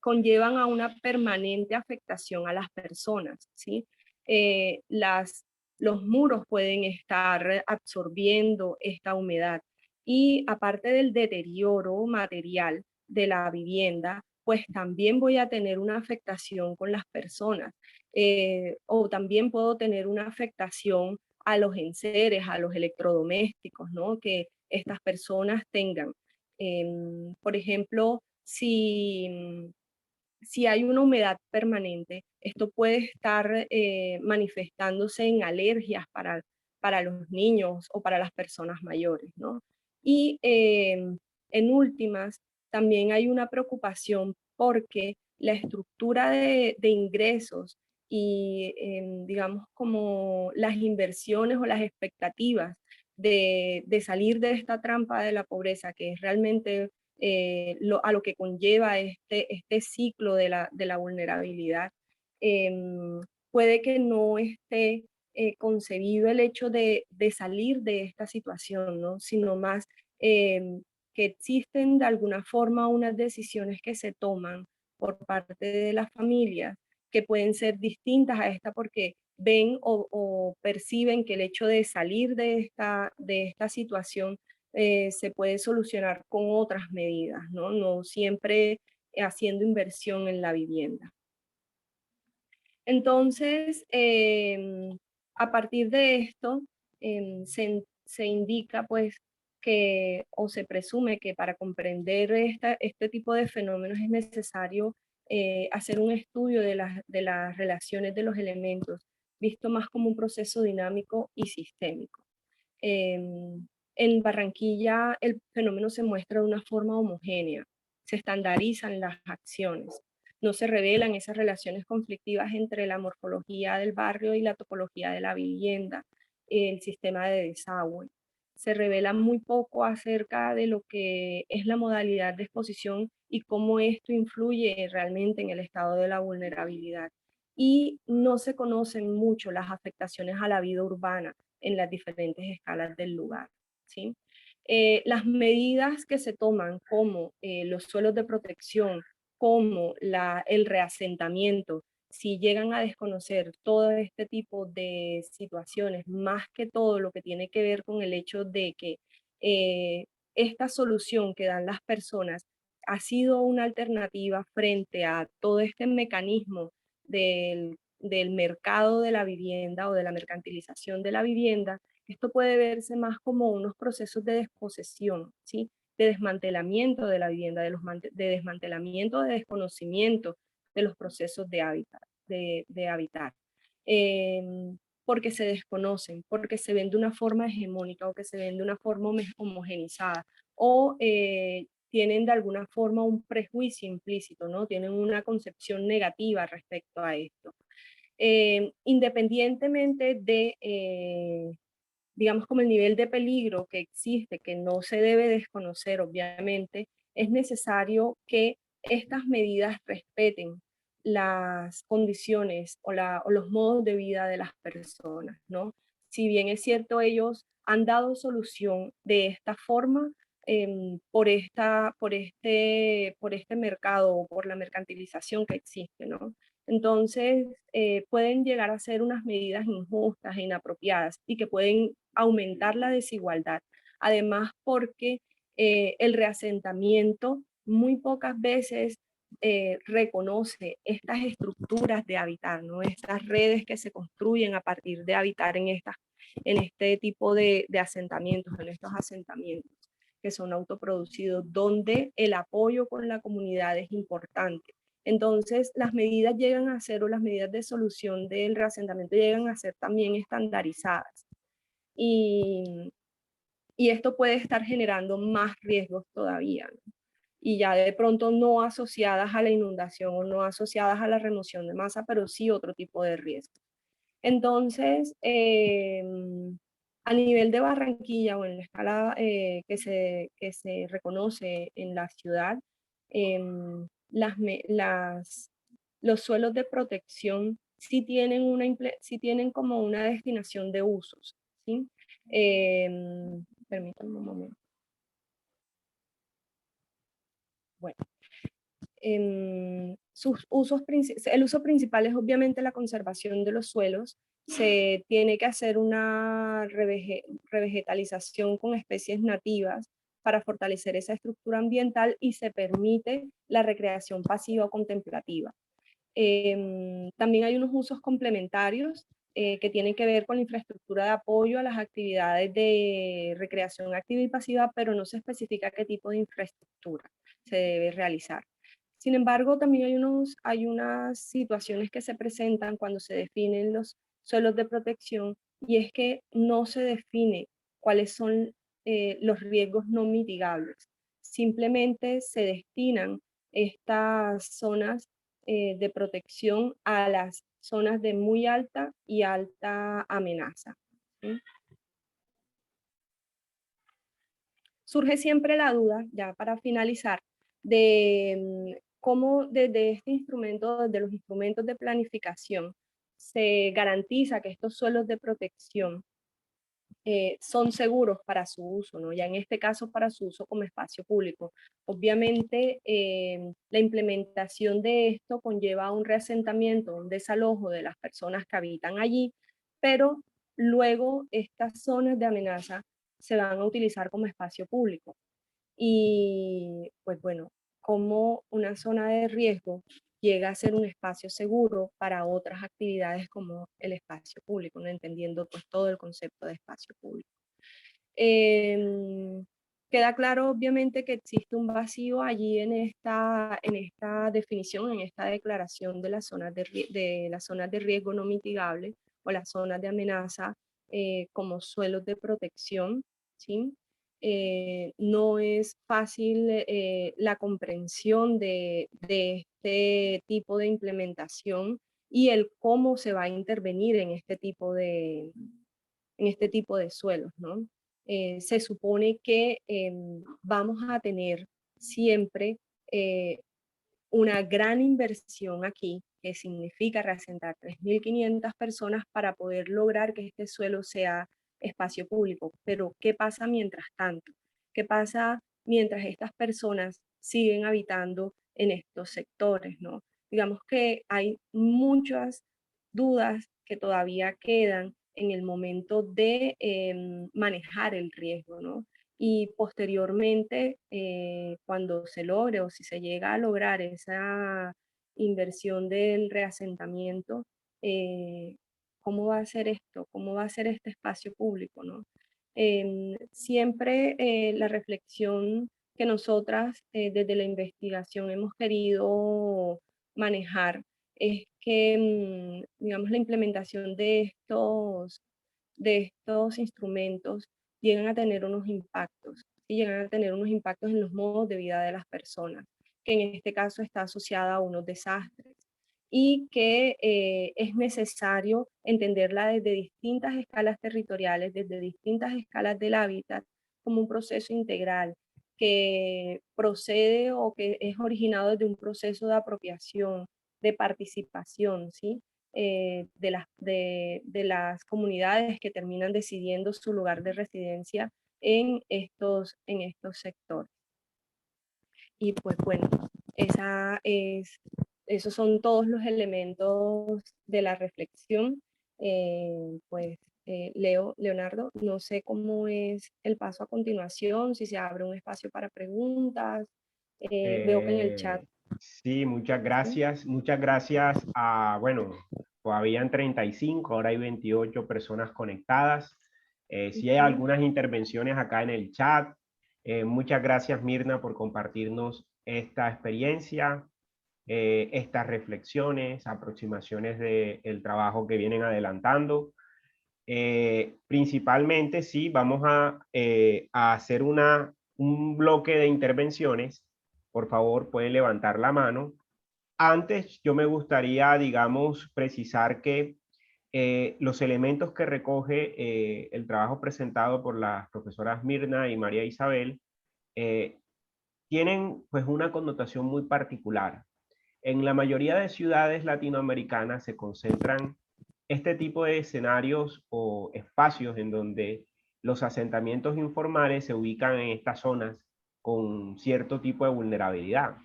conllevan a una permanente afectación a las personas, ¿sí? Los muros pueden estar absorbiendo esta humedad y aparte del deterioro material de la vivienda, pues también voy a tener una afectación con las personas, o también puedo tener una afectación a los enseres, a los electrodomésticos, ¿no? Que estas personas tengan. Por ejemplo, si hay una humedad permanente, esto puede estar manifestándose en alergias para los niños o para las personas mayores, ¿no? Y en últimas, también hay una preocupación porque la estructura de ingresos y, digamos, como las inversiones o las expectativas de salir de esta trampa de la pobreza, que es realmente a lo que conlleva este ciclo de la vulnerabilidad, puede que no esté concebido el hecho de salir de esta situación, ¿no? Sino más que existen de alguna forma unas decisiones que se toman por parte de las familias que pueden ser distintas a esta porque ven o perciben que el hecho de salir de esta situación se puede solucionar con otras medidas, ¿no? No siempre haciendo inversión en la vivienda. Entonces, a partir de esto, se indica pues que, o se presume que para comprender este tipo de fenómenos es necesario hacer un estudio de las relaciones de los elementos, visto más como un proceso dinámico y sistémico. En Barranquilla el fenómeno se muestra de una forma homogénea, se estandarizan las acciones, no se revelan esas relaciones conflictivas entre la morfología del barrio y la topología de la vivienda, el sistema de desagüe. Se revela muy poco acerca de lo que es la modalidad de exposición y cómo esto influye realmente en el estado de la vulnerabilidad. Y no se conocen mucho las afectaciones a la vida urbana en las diferentes escalas del lugar, ¿sí? Las medidas que se toman como los suelos de protección, como el reasentamiento, si llegan a desconocer todo este tipo de situaciones, más que todo lo que tiene que ver con el hecho de que esta solución que dan las personas ha sido una alternativa frente a todo este mecanismo del mercado de la vivienda o de la mercantilización de la vivienda, esto puede verse más como unos procesos de desposesión, ¿sí? De desmantelamiento de la vivienda, de desmantelamiento, de desconocimiento de los procesos de habitar. Porque se desconocen, porque se ven de una forma hegemónica o que se ven de una forma homogenizada o tienen de alguna forma un prejuicio implícito, ¿no? Tienen una concepción negativa respecto a esto. Independientemente de digamos, como el nivel de peligro que existe, que no se debe desconocer, obviamente, es necesario que estas medidas respeten las condiciones o los modos de vida de las personas, ¿no? si bien es cierto, ellos han dado solución de esta forma, por este mercado o por la mercantilización que existe, ¿no? Entonces, pueden llegar a ser unas medidas injustas e inapropiadas y que pueden aumentar la desigualdad. Además, porque el reasentamiento muy pocas veces reconoce estas estructuras de habitar, ¿no? Estas redes que se construyen a partir de habitar en este tipo de asentamientos, en estos asentamientos que son autoproducidos, donde el apoyo con la comunidad es importante. Entonces, las medidas llegan a ser, o las medidas de solución del reasentamiento llegan a ser también estandarizadas. Y esto puede estar generando más riesgos todavía, ¿no? Y ya de pronto no asociadas a la inundación o no asociadas a la remoción de masa, pero sí otro tipo de riesgo. Entonces, a nivel de Barranquilla o en la escala que se reconoce en la ciudad, los suelos de protección sí tienen como una destinación de usos, ¿sí? Permítanme un momento. Bueno, el uso principal es obviamente la conservación de los suelos. Se tiene que hacer una revegetalización con especies nativas para fortalecer esa estructura ambiental y se permite la recreación pasiva o contemplativa. También hay unos usos complementarios que tienen que ver con la infraestructura de apoyo a las actividades de recreación activa y pasiva, pero no se especifica qué tipo de infraestructura se debe realizar. Sin embargo, también hay unas situaciones que se presentan cuando se definen los suelos de protección, y es que no se define cuáles son los riesgos no mitigables. Simplemente se destinan estas zonas de protección a las zonas de muy alta y alta amenaza, ¿sí? Surge siempre la duda, ya para finalizar, de cómo desde este instrumento, desde los instrumentos de planificación, se garantiza que estos suelos de protección son seguros para su uso, ¿no? Ya en este caso para su uso como espacio público. Obviamente la implementación de esto conlleva un reasentamiento, un desalojo de las personas que habitan allí, pero luego estas zonas de amenaza se van a utilizar como espacio público. Y pues bueno, como una zona de riesgo llega a ser un espacio seguro para otras actividades como el espacio público, ¿no? Entendiendo pues todo el concepto de espacio público. Queda claro obviamente que existe un vacío allí en esta definición, en esta declaración de las zonas de riesgo no mitigable o las zonas de amenaza como suelos de protección, ¿sí? No es fácil la comprensión de este tipo de implementación y el cómo se va a intervenir en este tipo de suelos, ¿no? Se supone que vamos a tener siempre una gran inversión aquí, que significa reasentar 3.500 personas para poder lograr que este suelo sea espacio público. Pero, ¿qué pasa mientras tanto? ¿Qué pasa mientras estas personas siguen habitando en estos sectores, ¿no? Digamos que hay muchas dudas que todavía quedan en el momento de manejar el riesgo, ¿no? Y posteriormente, cuando se logre o si se llega a lograr esa inversión del reasentamiento, ¿cómo va a ser esto? ¿Cómo va a ser este espacio público, no? Siempre la reflexión que nosotras desde la investigación hemos querido manejar es que, digamos, la implementación de estos instrumentos llegan a tener unos impactos, y llegan a tener unos impactos en los modos de vida de las personas, que en este caso está asociada a unos desastres, y que es necesario entenderla desde distintas escalas territoriales, desde distintas escalas del hábitat, como un proceso integral que procede o que es originado desde un proceso de apropiación, de participación, ¿sí? de las comunidades que terminan decidiendo su lugar de residencia en estos sectores. Y pues bueno, esos son todos los elementos de la reflexión. Leonardo, no sé cómo es el paso a continuación, si se abre un espacio para preguntas. Veo que en el chat. Sí, muchas ¿Sí? gracias. Muchas gracias a, bueno, pues habían 35, ahora hay 28 personas conectadas. Sí hay algunas intervenciones acá en el chat. Muchas gracias, Mirna, por compartirnos esta experiencia, estas reflexiones, aproximaciones del trabajo que vienen adelantando. Principalmente, sí, vamos a hacer un bloque de intervenciones. Por favor, pueden levantar la mano. Antes, yo me gustaría, digamos, precisar que los elementos que recoge el trabajo presentado por las profesoras Mirna y María Isabel eh, tienen pues una connotación muy particular. En la mayoría de ciudades latinoamericanas se concentran este tipo de escenarios o espacios en donde los asentamientos informales se ubican en estas zonas con cierto tipo de vulnerabilidad.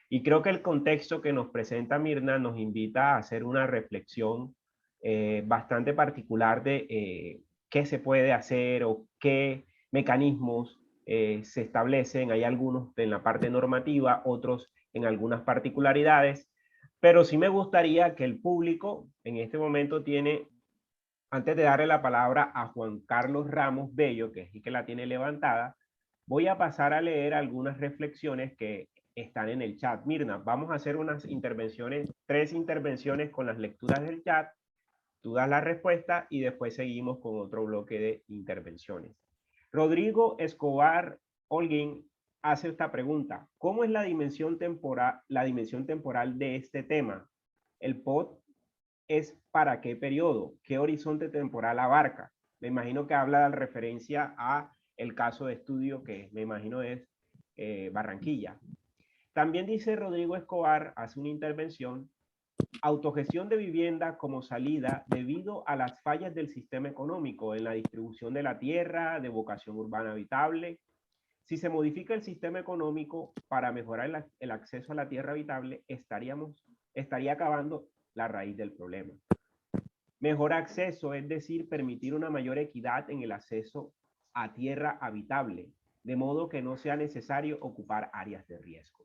Y creo que el contexto que nos presenta Mirna nos invita a hacer una reflexión bastante particular de qué se puede hacer o qué mecanismos se establecen. Hay algunos en la parte normativa, otros en algunas particularidades, pero sí me gustaría que el público en este momento tiene, antes de darle la palabra a Juan Carlos Ramos Bello, que es el que la tiene levantada, voy a pasar a leer algunas reflexiones que están en el chat. Mirna, vamos a hacer unas intervenciones, 3 intervenciones con las lecturas del chat. Tú das la respuesta y después seguimos con otro bloque de intervenciones. Rodrigo Escobar Holguín hace esta pregunta: ¿cómo es la dimensión temporal de este tema? El POT es para qué periodo, qué horizonte temporal abarca. Me imagino que habla de referencia a el caso de estudio que me imagino es Barranquilla. También dice Rodrigo Escobar, hace una intervención: autogestión de vivienda como salida debido a las fallas del sistema económico en la distribución de la tierra, de vocación urbana habitable. Si se modifica el sistema económico para mejorar el acceso a la tierra habitable, estaría acabando la raíz del problema. Mejor acceso, es decir, permitir una mayor equidad en el acceso a tierra habitable, de modo que no sea necesario ocupar áreas de riesgo.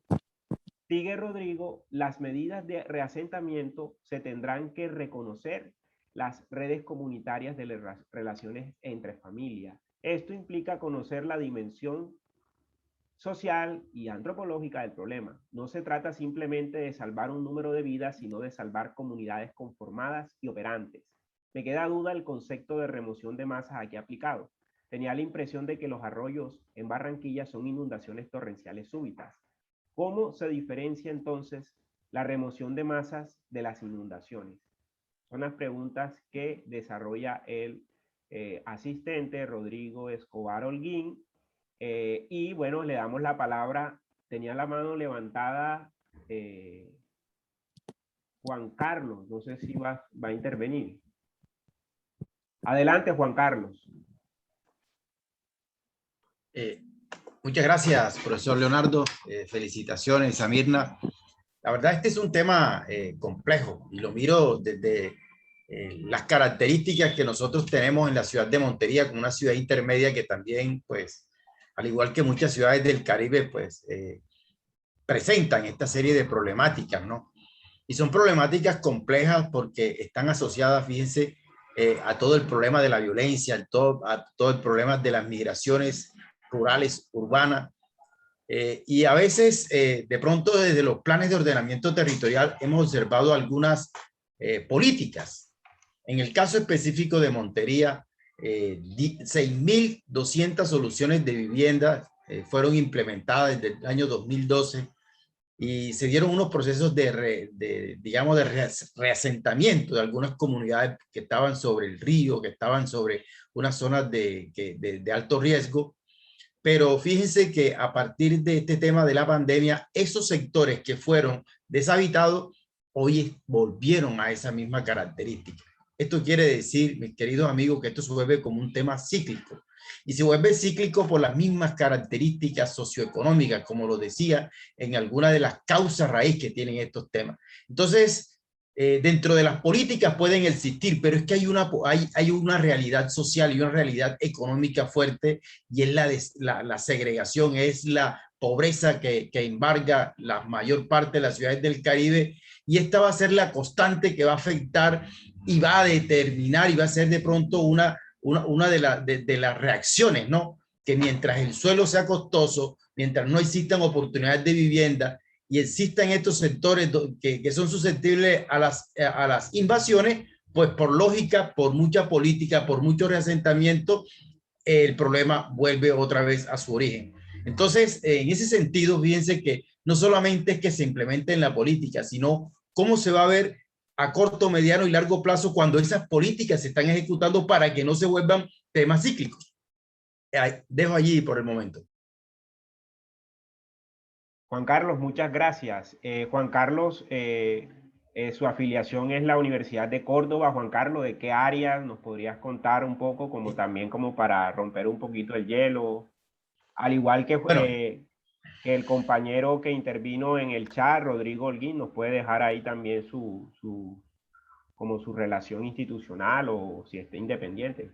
Sigue Rodrigo: las medidas de reasentamiento se tendrán que reconocer las redes comunitarias de las relaciones entre familias. Esto implica conocer la dimensión social y antropológica del problema. No se trata simplemente de salvar un número de vidas, sino de salvar comunidades conformadas y operantes. Me queda duda el concepto de remoción de masas aquí aplicado. Tenía la impresión de que los arroyos en Barranquilla son inundaciones torrenciales súbitas. ¿Cómo se diferencia entonces la remoción de masas de las inundaciones? Son las preguntas que desarrolla el asistente Rodrigo Escobar Holguín. Y bueno, le damos la palabra. Tenía la mano levantada Juan Carlos. No sé si va a intervenir. Adelante, Juan Carlos. Muchas gracias, profesor Leonardo. Felicitaciones a Mirna. La verdad, este es un tema complejo y lo miro desde las características que nosotros tenemos en la ciudad de Montería, como una ciudad intermedia que también, pues, al igual que muchas ciudades del Caribe, pues, presentan esta serie de problemáticas, ¿no? Y son problemáticas complejas porque están asociadas, fíjense, a todo el problema de la violencia, a todo el problema de las migraciones rurales, urbanas, y a veces, de pronto, desde los planes de ordenamiento territorial hemos observado algunas políticas. En el caso específico de Montería, 6.200 soluciones de vivienda fueron implementadas desde el año 2012 y se dieron unos procesos digamos, de reasentamiento de algunas comunidades que estaban sobre el río, que estaban sobre unas zonas de alto riesgo. Pero fíjense que a partir de este tema de la pandemia, esos sectores que fueron deshabitados hoy volvieron a esa misma característica. Esto quiere decir, mis queridos amigos, que esto se vuelve como un tema cíclico. Y se vuelve cíclico por las mismas características socioeconómicas, como lo decía, en alguna de las causas raíz que tienen estos temas. Entonces, dentro de las políticas pueden existir, pero es que hay una realidad social y una realidad económica fuerte, y es la segregación, es la pobreza que embarga la mayor parte de las ciudades del Caribe, y esta va a ser la constante que va a afectar y va a determinar y va a ser de pronto una de las reacciones, ¿no? Que mientras el suelo sea costoso, mientras no existan oportunidades de vivienda y existan estos sectores que son susceptibles a las invasiones, pues por lógica, por mucha política, por mucho reasentamiento, el problema vuelve otra vez a su origen. Entonces, en ese sentido, fíjense que no solamente es que se implemente en la política, sino cómo se va a ver a corto, mediano y largo plazo cuando esas políticas se están ejecutando para que no se vuelvan temas cíclicos. Dejo allí por el momento. Juan Carlos, muchas gracias. Juan Carlos, su afiliación es la Universidad de Córdoba. Juan Carlos, ¿de qué área nos podrías contar un poco, como también como para romper un poquito el hielo? Al igual que, Bueno, que el compañero que intervino en el chat, Rodrigo Holguín, nos puede dejar ahí también como su relación institucional o si está independiente.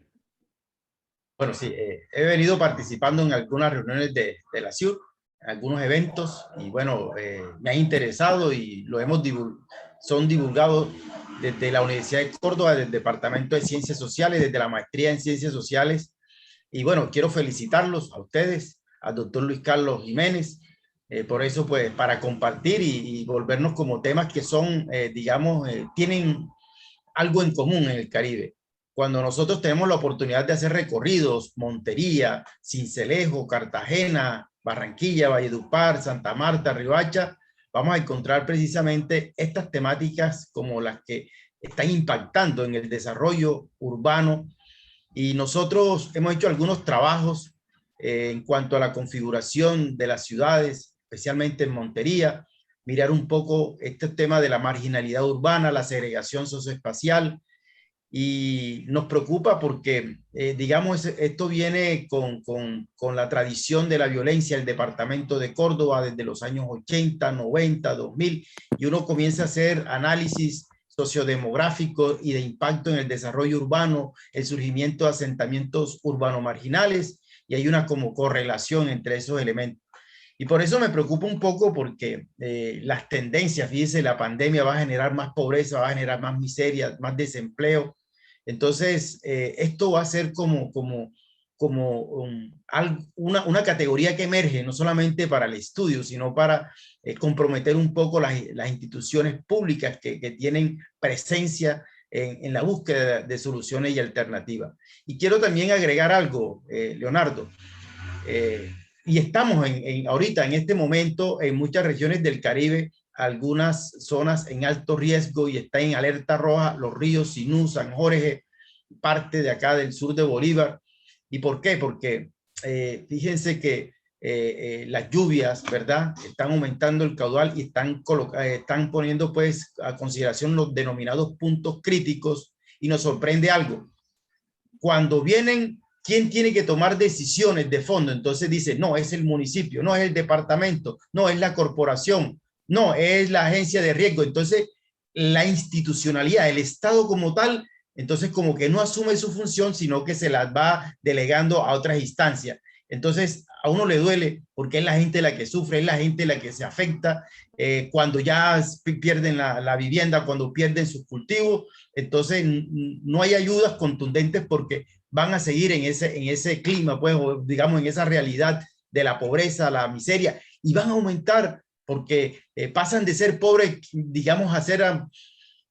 Bueno, sí, he venido participando en algunas reuniones de la CIUR, en algunos eventos, y bueno, me ha interesado y son divulgados desde la Universidad de Córdoba, del Departamento de Ciencias Sociales, desde la maestría en Ciencias Sociales. Y bueno, quiero felicitarlos a ustedes, al doctor Luis Carlos Jiménez, por eso, pues, para compartir y volvernos como temas que son, digamos, tienen algo en común en el Caribe. Cuando nosotros tenemos la oportunidad de hacer recorridos, Montería, Sincelejo, Cartagena, Barranquilla, Valledupar, Santa Marta, Riohacha, vamos a encontrar precisamente estas temáticas como las que están impactando en el desarrollo urbano. Y nosotros hemos hecho algunos trabajos en cuanto a la configuración de las ciudades, especialmente en Montería, mirar un poco este tema de la marginalidad urbana, la segregación socioespacial, y nos preocupa porque, digamos, esto viene con la tradición de la violencia del departamento de Córdoba desde los años 80, 90, 2000, y uno comienza a hacer análisis sociodemográfico y de impacto en el desarrollo urbano, el surgimiento de asentamientos urbanos marginales, y hay una como correlación entre esos elementos. Y por eso me preocupa un poco porque las tendencias, fíjese, la pandemia va a generar más pobreza, va a generar más miseria, más desempleo. Entonces, esto va a ser como una categoría que emerge no solamente para el estudio, sino para comprometer un poco las instituciones públicas que tienen presencia en la búsqueda de soluciones y alternativas. Y quiero también agregar algo, Leonardo. Y estamos ahorita, en este momento, en muchas regiones del Caribe, algunas zonas en alto riesgo y está en alerta roja, los ríos Sinú, San Jorge, parte de acá del sur de Bolívar. ¿Y por qué? Porque fíjense que las lluvias, ¿verdad? Están aumentando el caudal y están poniendo pues a consideración los denominados puntos críticos, y nos sorprende algo. Cuando vienen, ¿quién tiene que tomar decisiones de fondo? Entonces dice, no, es el municipio, no es el departamento, no es la corporación, no, es la agencia de riesgo. Entonces, la institucionalidad, el Estado como tal, entonces como que no asume su función, sino que se las va delegando a otras instancias. Entonces, a uno le duele porque es la gente la que sufre, es la gente la que se afecta cuando ya pierden la vivienda, cuando pierden sus cultivos. Entonces, no hay ayudas contundentes porque van a seguir en ese clima, pues, o digamos, en esa realidad de la pobreza, la miseria, y van a aumentar porque pasan de ser pobres, digamos, a ser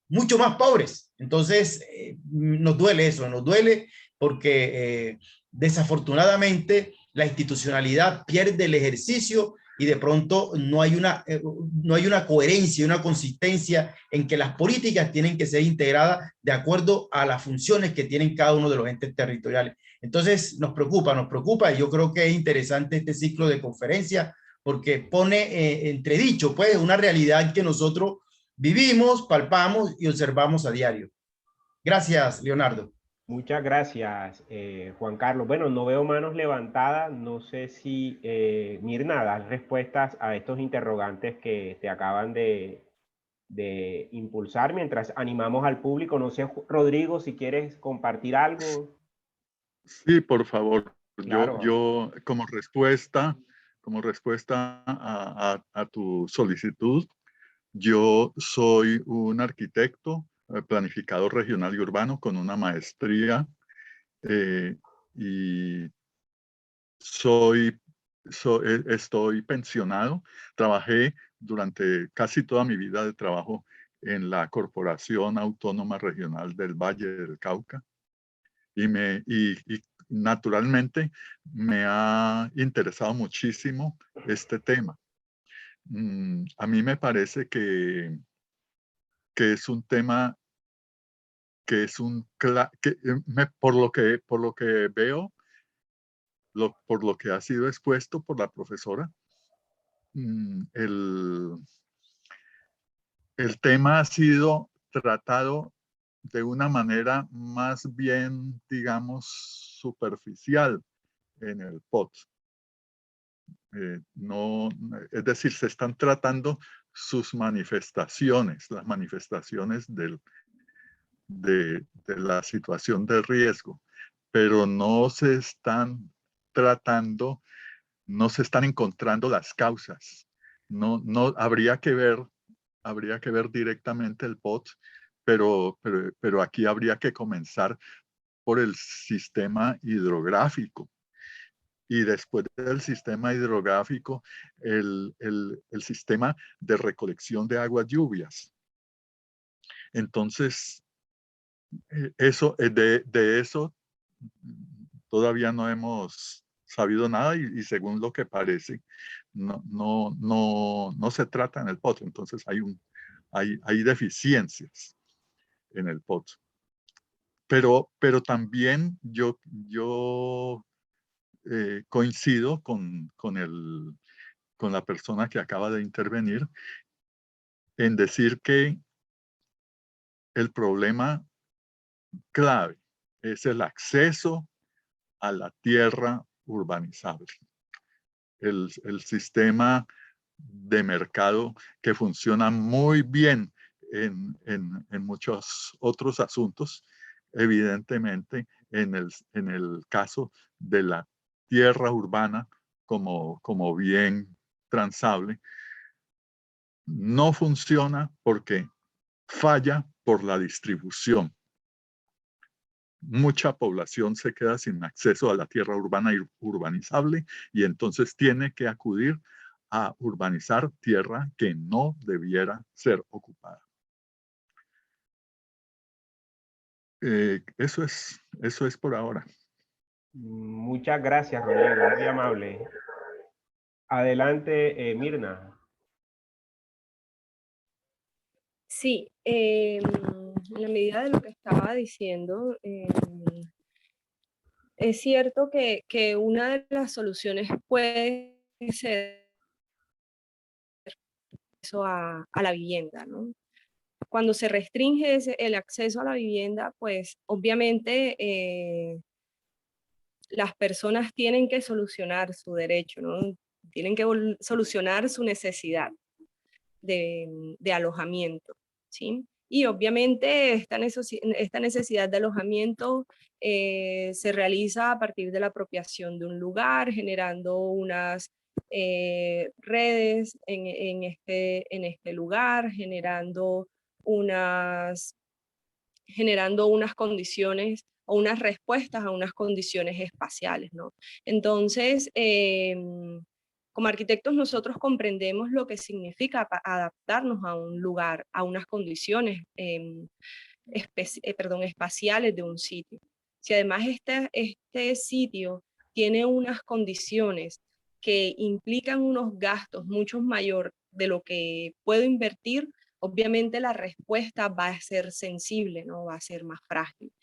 mucho más pobres. Entonces, nos duele eso, nos duele porque desafortunadamente la institucionalidad pierde el ejercicio y de pronto no hay una coherencia, una consistencia en que las políticas tienen que ser integradas de acuerdo a las funciones que tienen cada uno de los entes territoriales. Entonces, nos preocupa, y yo creo que es interesante este ciclo de conferencias porque pone entredicho, pues, una realidad que nosotros vivimos, palpamos y observamos a diario. Gracias, Leonardo. Muchas gracias, Juan Carlos. Bueno, no veo manos levantadas. No sé si Mirna das respuestas a estos interrogantes que te acaban de impulsar mientras animamos al público. No sé, Rodrigo, si quieres compartir algo. Sí, por favor. Claro. Yo como respuesta a tu solicitud, yo soy un arquitecto, planificador regional y urbano con una maestría y estoy pensionado. Trabajé durante casi toda mi vida de trabajo en la Corporación Autónoma Regional del Valle del Cauca y naturalmente me ha interesado muchísimo este tema. A mí me parece que es un tema que es por lo que veo, por lo que ha sido expuesto por la profesora, el tema ha sido tratado de una manera más bien, digamos, superficial en el POT. No, es decir, se están tratando sus manifestaciones, las manifestaciones de la situación de riesgo, pero no se están tratando, no se están encontrando las causas. No habría que ver directamente el POT, pero aquí habría que comenzar por el sistema hidrográfico. Y después del sistema hidrográfico, el sistema de recolección de aguas lluvias. Entonces, de eso todavía no hemos sabido nada y según lo que parece, no se trata en el POT. Entonces hay deficiencias en el POT. Pero también yo coincido con la persona que acaba de intervenir en decir que el problema clave es el acceso a la tierra urbanizable. El sistema de mercado que funciona muy bien en muchos otros asuntos, evidentemente en el caso de la tierra urbana como bien transable, no funciona porque falla por la distribución. Mucha población se queda sin acceso a la tierra urbana y urbanizable y entonces tiene que acudir a urbanizar tierra que no debiera ser ocupada. Eso es por ahora. Muchas gracias, Rodrigo, muy amable. Adelante, Mirna. Sí, en la medida de lo que estaba diciendo, es cierto que una de las soluciones puede ser eso a la vivienda, ¿no? Cuando se restringe el acceso a la vivienda, pues obviamente las personas tienen que solucionar su derecho, ¿no? Tienen que solucionar su necesidad de alojamiento, ¿sí? Y obviamente esta necesidad de alojamiento se realiza a partir de la apropiación de un lugar, generando unas redes en este lugar, generando unas condiciones o unas respuestas a unas condiciones espaciales, ¿no? Entonces, como arquitectos nosotros comprendemos lo que significa adaptarnos a un lugar, a unas condiciones espaciales de un sitio. Si además este sitio tiene unas condiciones que implican unos gastos mucho mayor de lo que puedo invertir, obviamente la respuesta va a ser sensible, ¿no? Va a ser más frágil.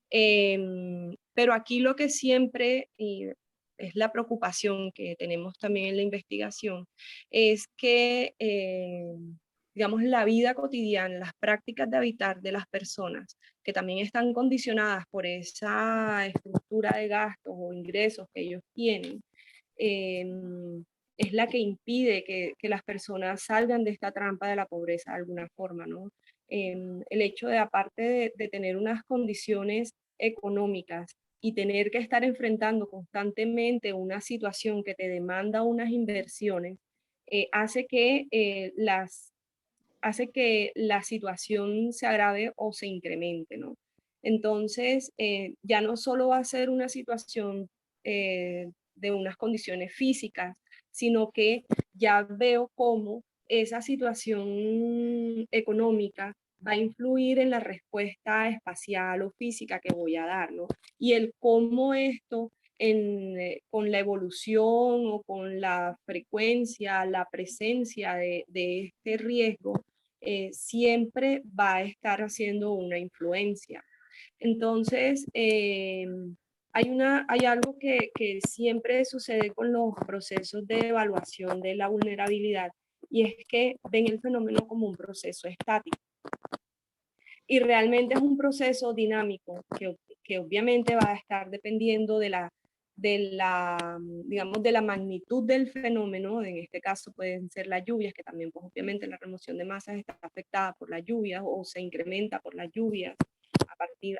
Pero aquí lo que siempre, y es la preocupación que tenemos también en la investigación, es que digamos, la vida cotidiana, las prácticas de habitar de las personas, que también están condicionadas por esa estructura de gastos o ingresos que ellos tienen, es la que impide que las personas salgan de esta trampa de la pobreza de alguna forma, ¿no? El hecho de, aparte de tener unas condiciones económicas y tener que estar enfrentando constantemente una situación que te demanda unas inversiones, hace que la situación se agrave o se incremente, ¿no? Entonces, ya no solo va a ser una situación de unas condiciones físicas, sino que ya veo cómo esa situación económica va a influir en la respuesta espacial o física que voy a dar, ¿no? Y el cómo esto con la evolución o con la frecuencia, la presencia de este riesgo, siempre va a estar haciendo una influencia. Entonces, hay algo que siempre sucede con los procesos de evaluación de la vulnerabilidad, y es que ven el fenómeno como un proceso estático. Y realmente es un proceso dinámico que obviamente va a estar dependiendo digamos, de la magnitud del fenómeno. En este caso pueden ser las lluvias, que también pues obviamente la remoción de masas está afectada por las lluvias o se incrementa por las lluvias,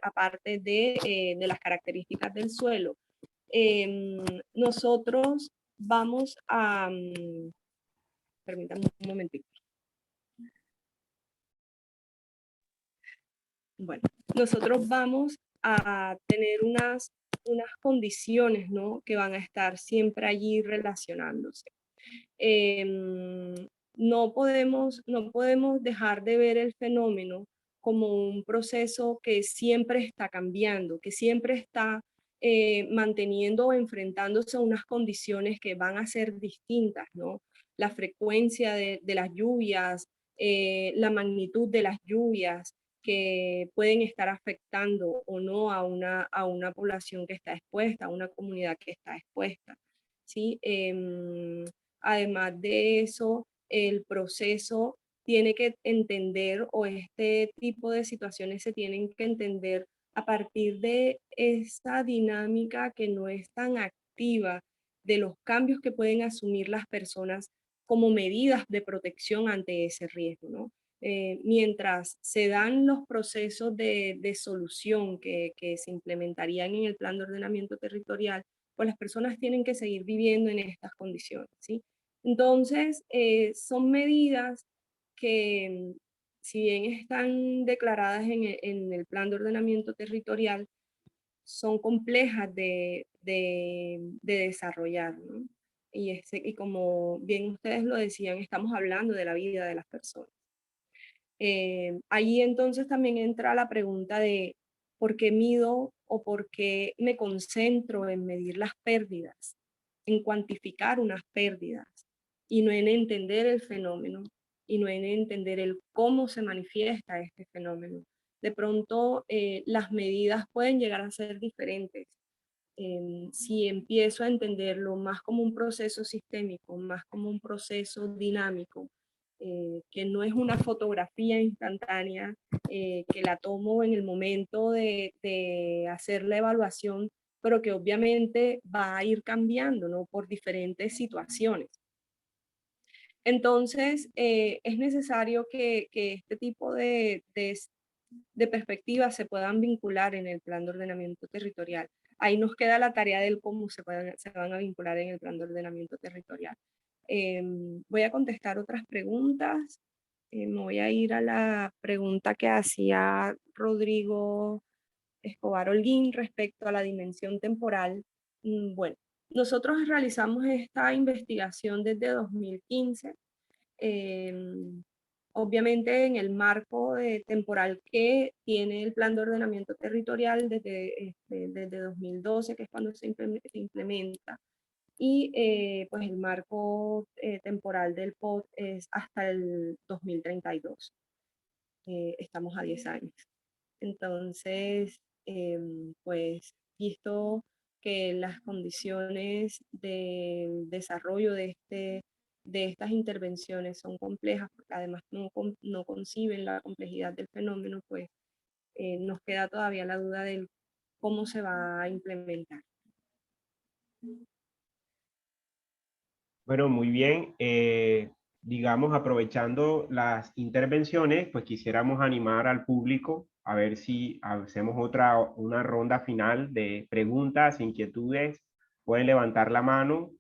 aparte de las características del suelo. Nosotros vamos a... permítanme un momentito. Bueno, nosotros vamos a tener unas condiciones, ¿no?, que van a estar siempre allí relacionándose. No podemos dejar de ver el fenómeno como un proceso que siempre está cambiando, que siempre está manteniendo o enfrentándose a unas condiciones que van a ser distintas, ¿no? La frecuencia de las lluvias, la magnitud de las lluvias, que pueden estar afectando o no a una población que está expuesta, a una comunidad que está expuesta, ¿sí? Además de eso, el proceso tiene que entender, o este tipo de situaciones se tienen que entender a partir de esa dinámica que no es tan activa, de los cambios que pueden asumir las personas como medidas de protección ante ese riesgo, ¿no? Mientras se dan los procesos de solución que se implementarían en el plan de ordenamiento territorial, pues las personas tienen que seguir viviendo en estas condiciones, ¿sí? Entonces, son medidas que, si bien están declaradas en el plan de ordenamiento territorial, son complejas de desarrollar, ¿no? Y como bien ustedes lo decían, estamos hablando de la vida de las personas. Ahí entonces también entra la pregunta de por qué mido o por qué me concentro en medir las pérdidas, en cuantificar unas pérdidas, y no en entender el fenómeno, y no en entender el cómo se manifiesta este fenómeno. De pronto las medidas pueden llegar a ser diferentes. Si empiezo a entenderlo más como un proceso sistémico, más como un proceso dinámico, que no es una fotografía instantánea, que la tomo en el momento de hacer la evaluación, pero que obviamente va a ir cambiando, ¿no?, por diferentes situaciones. Entonces, es necesario que este tipo de perspectivas se puedan vincular en el plan de ordenamiento territorial. Ahí nos queda la tarea del cómo se van a vincular en el plan de ordenamiento territorial. Voy a contestar otras preguntas. Me voy a ir a la pregunta que hacía Rodrigo Escobar Holguín respecto a la dimensión temporal. Bueno, nosotros realizamos esta investigación desde 2015. Obviamente en el marco temporal que tiene el plan de ordenamiento territorial desde 2012, que es cuando se implementa, y pues el marco temporal del POT es hasta el 2032. Estamos a 10 años. Entonces, pues visto que las condiciones de desarrollo de de estas intervenciones son complejas, porque además no conciben la complejidad del fenómeno, pues nos queda todavía la duda de cómo se va a implementar. Bueno, muy bien. Digamos, aprovechando las intervenciones, pues quisiéramos animar al público a ver si hacemos una ronda final de preguntas, inquietudes. Pueden levantar la mano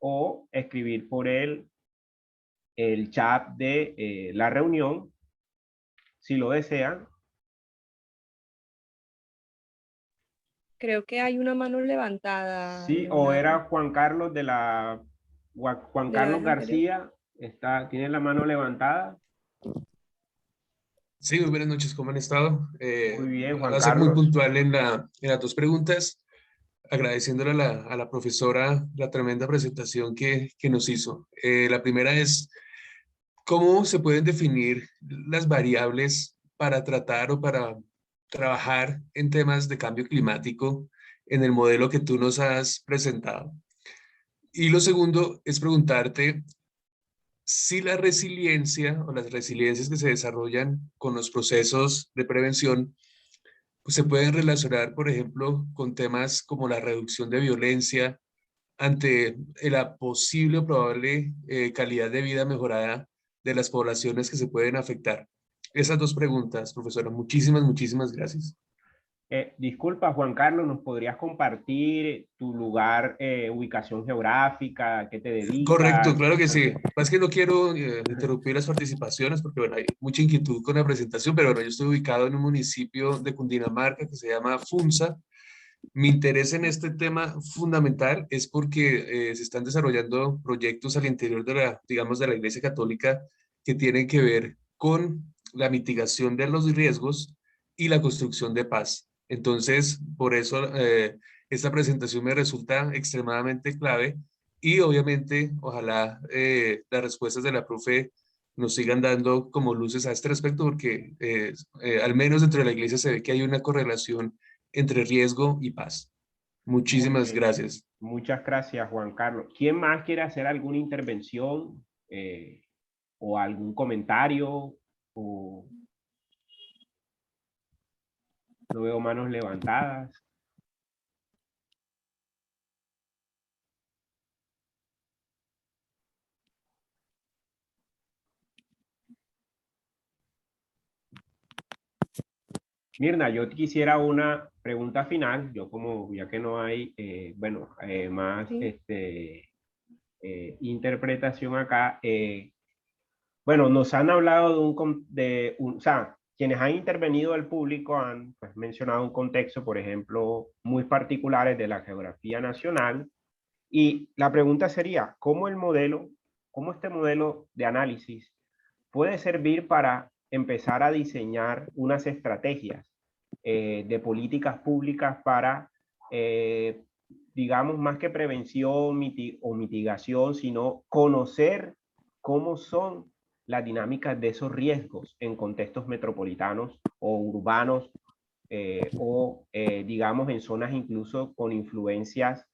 o escribir por el chat de la reunión, si lo desean. Creo que hay una mano levantada, Sí, o Leonardo. era Juan Carlos Juan ¿De la Carlos vez anterior? García, tiene la mano levantada. Sí, muy buenas noches, ¿cómo han estado? Muy bien, Voy Juan a ser muy Carlos. puntual en las dos preguntas, agradeciéndole a la profesora la tremenda presentación que nos hizo. La primera es, ¿cómo se pueden definir las variables para tratar o para trabajar en temas de cambio climático en el modelo que tú nos has presentado? Y lo segundo es preguntarte si la resiliencia o las resiliencias que se desarrollan con los procesos de prevención pues se pueden relacionar, por ejemplo, con temas como la reducción de violencia ante la posible o probable calidad de vida mejorada de las poblaciones que se pueden afectar. Esas dos preguntas, profesora. Muchísimas, muchísimas gracias. Disculpa, Juan Carlos, ¿nos podrías compartir tu lugar, ubicación geográfica, a qué te Correcto, dedicas? claro que sí. Porque, Es que no quiero interrumpir las participaciones porque bueno, hay mucha inquietud con la presentación, pero bueno, yo estoy ubicado en un municipio de Cundinamarca que se llama Funza. Mi interés en este tema fundamental es porque se están desarrollando proyectos al interior de digamos, de la Iglesia Católica que tienen que ver con la mitigación de los riesgos y la construcción de paz. Entonces, por eso esta presentación me resulta extremadamente clave y obviamente, ojalá las respuestas de la profe nos sigan dando como luces a este respecto, porque al menos dentro de la iglesia se ve que hay una correlación entre riesgo y paz. muy Muchísimas bien. gracias. Muchas gracias, Juan Carlos. ¿Quién más quiere hacer alguna intervención o algún comentario? O no veo manos levantadas. Mirna, yo quisiera una pregunta final. Yo como ya que no hay, bueno, más Sí. interpretación acá. Bueno, nos han hablado o sea, quienes han intervenido del público han pues, mencionado un contexto, por ejemplo, muy particulares de la geografía nacional. Y la pregunta sería, cómo este modelo de análisis puede servir para empezar a diseñar unas estrategias de políticas públicas para, digamos, más que prevención o mitigación, sino conocer cómo son las dinámicas de esos riesgos en contextos metropolitanos o urbanos digamos, en zonas incluso con influencias,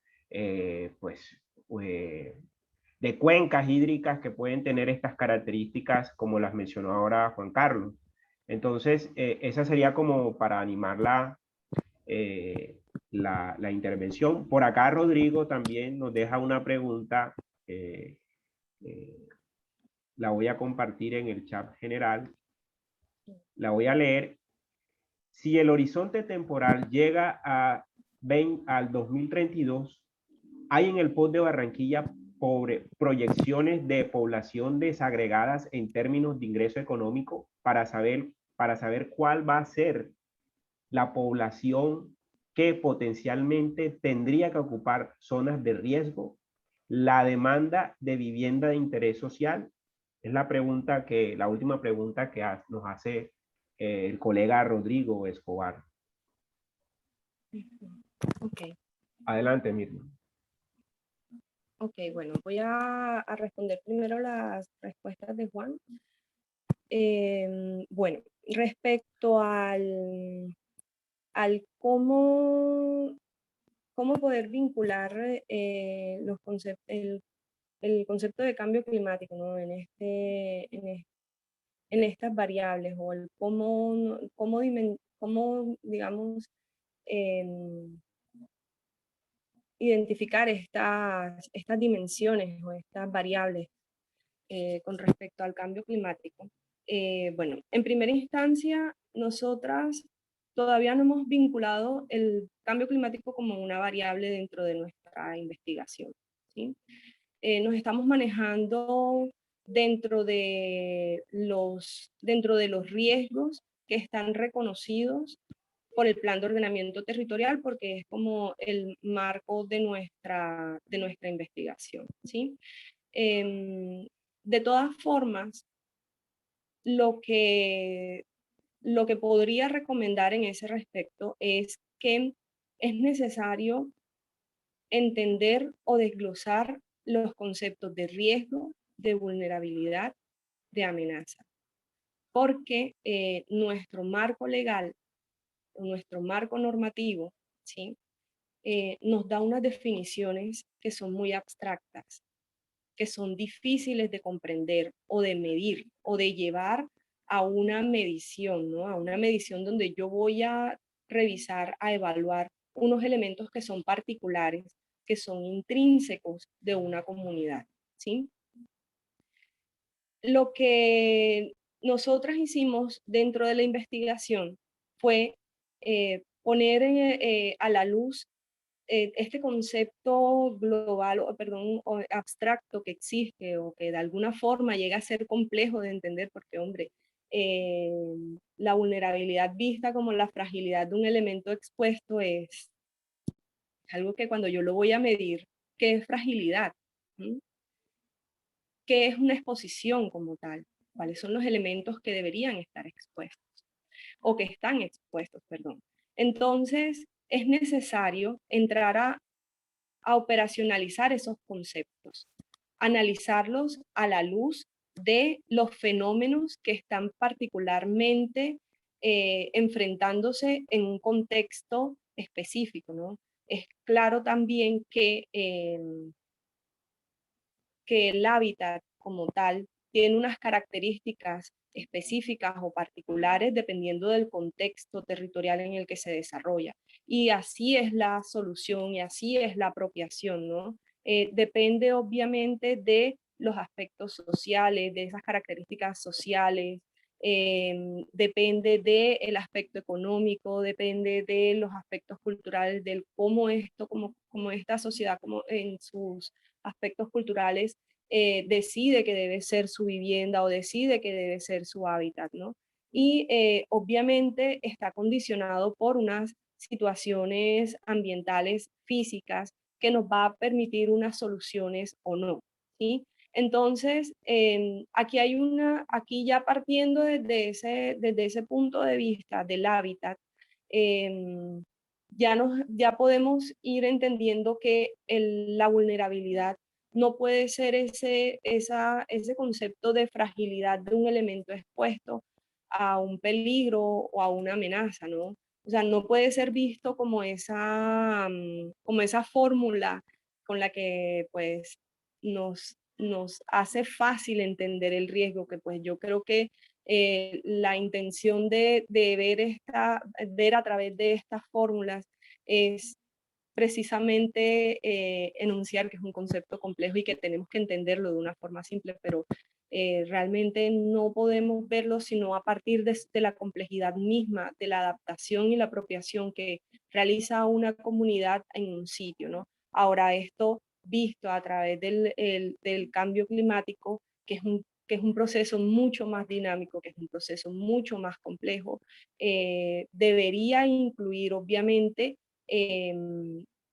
pues, de cuencas hídricas que pueden tener estas características como las mencionó ahora Juan Carlos. Entonces, esa sería como para animar la intervención. Por acá Rodrigo también nos deja una pregunta, eh, la voy a compartir en el chat general, la voy a leer. Si el horizonte temporal llega al 2032, hay en el POT de Barranquilla proyecciones de población desagregadas en términos de ingreso económico para saber cuál va a ser la población que potencialmente tendría que ocupar zonas de riesgo. La demanda de vivienda de interés social es la última pregunta que nos hace el colega Rodrigo Escobar. Ok. Adelante, Mirna. Ok, bueno, voy a responder primero las respuestas de Juan. Bueno, respecto al cómo poder vincular el concepto de cambio climático, ¿no? En estas variables o el cómo digamos, identificar estas dimensiones o estas variables con respecto al cambio climático. Bueno, en primera instancia, nosotras todavía no hemos vinculado el cambio climático como una variable dentro de nuestra investigación, ¿sí? Nos estamos manejando dentro de los riesgos que están reconocidos por el Plan de Ordenamiento Territorial, porque es como el marco de nuestra investigación, ¿sí? De todas formas, lo que podría recomendar en ese respecto es que es necesario entender o desglosar los conceptos de riesgo, de vulnerabilidad, de amenaza, porque nuestro marco legal, nuestro marco normativo, ¿sí? Nos da unas definiciones que son muy abstractas, que son difíciles de comprender o de medir o de llevar a una medición, ¿no? A una medición donde yo voy a revisar, a evaluar unos elementos que son particulares, que son intrínsecos de una comunidad, ¿sí? Lo que nosotras hicimos dentro de la investigación fue poner a la luz este concepto global, o abstracto que existe o que de alguna forma llega a ser complejo de entender porque, hombre, la vulnerabilidad vista como la fragilidad de un elemento expuesto es algo que cuando yo lo voy a medir, ¿qué es fragilidad? ¿Mm? ¿Qué es una exposición como tal? ¿Cuáles son los elementos que deberían estar expuestos? O que están expuestos, perdón. Entonces, es necesario entrar a operacionalizar esos conceptos, analizarlos a la luz de los fenómenos que están particularmente enfrentándose en un contexto específico, ¿no? Es claro también que el hábitat como tal tiene unas características específicas o particulares dependiendo del contexto territorial en el que se desarrolla. Y así es la solución y así es la apropiación, ¿no? Depende obviamente de los aspectos sociales, de esas características sociales, depende del aspecto económico, depende de los aspectos culturales, del cómo esto, como esta sociedad, como en sus aspectos culturales, decide que debe ser su vivienda o decide que debe ser su hábitat, ¿no? Y obviamente está condicionado por unas situaciones ambientales físicas que nos va a permitir unas soluciones o no, ¿sí? Entonces, aquí ya partiendo desde ese punto de vista del hábitat, ya podemos ir entendiendo que la vulnerabilidad no puede ser ese concepto de fragilidad de un elemento expuesto a un peligro o a una amenaza, ¿no? O sea, no puede ser visto como esa fórmula con la que pues nos hace fácil entender el riesgo, que pues yo creo que la intención de ver a través de estas fórmulas es precisamente enunciar que es un concepto complejo y que tenemos que entenderlo de una forma simple, pero realmente no podemos verlo sino a partir de la complejidad misma, de la adaptación y la apropiación que realiza una comunidad en un sitio, ¿no? Ahora, esto visto a través del cambio climático, que es un proceso mucho más dinámico, que es un proceso mucho más complejo, debería incluir obviamente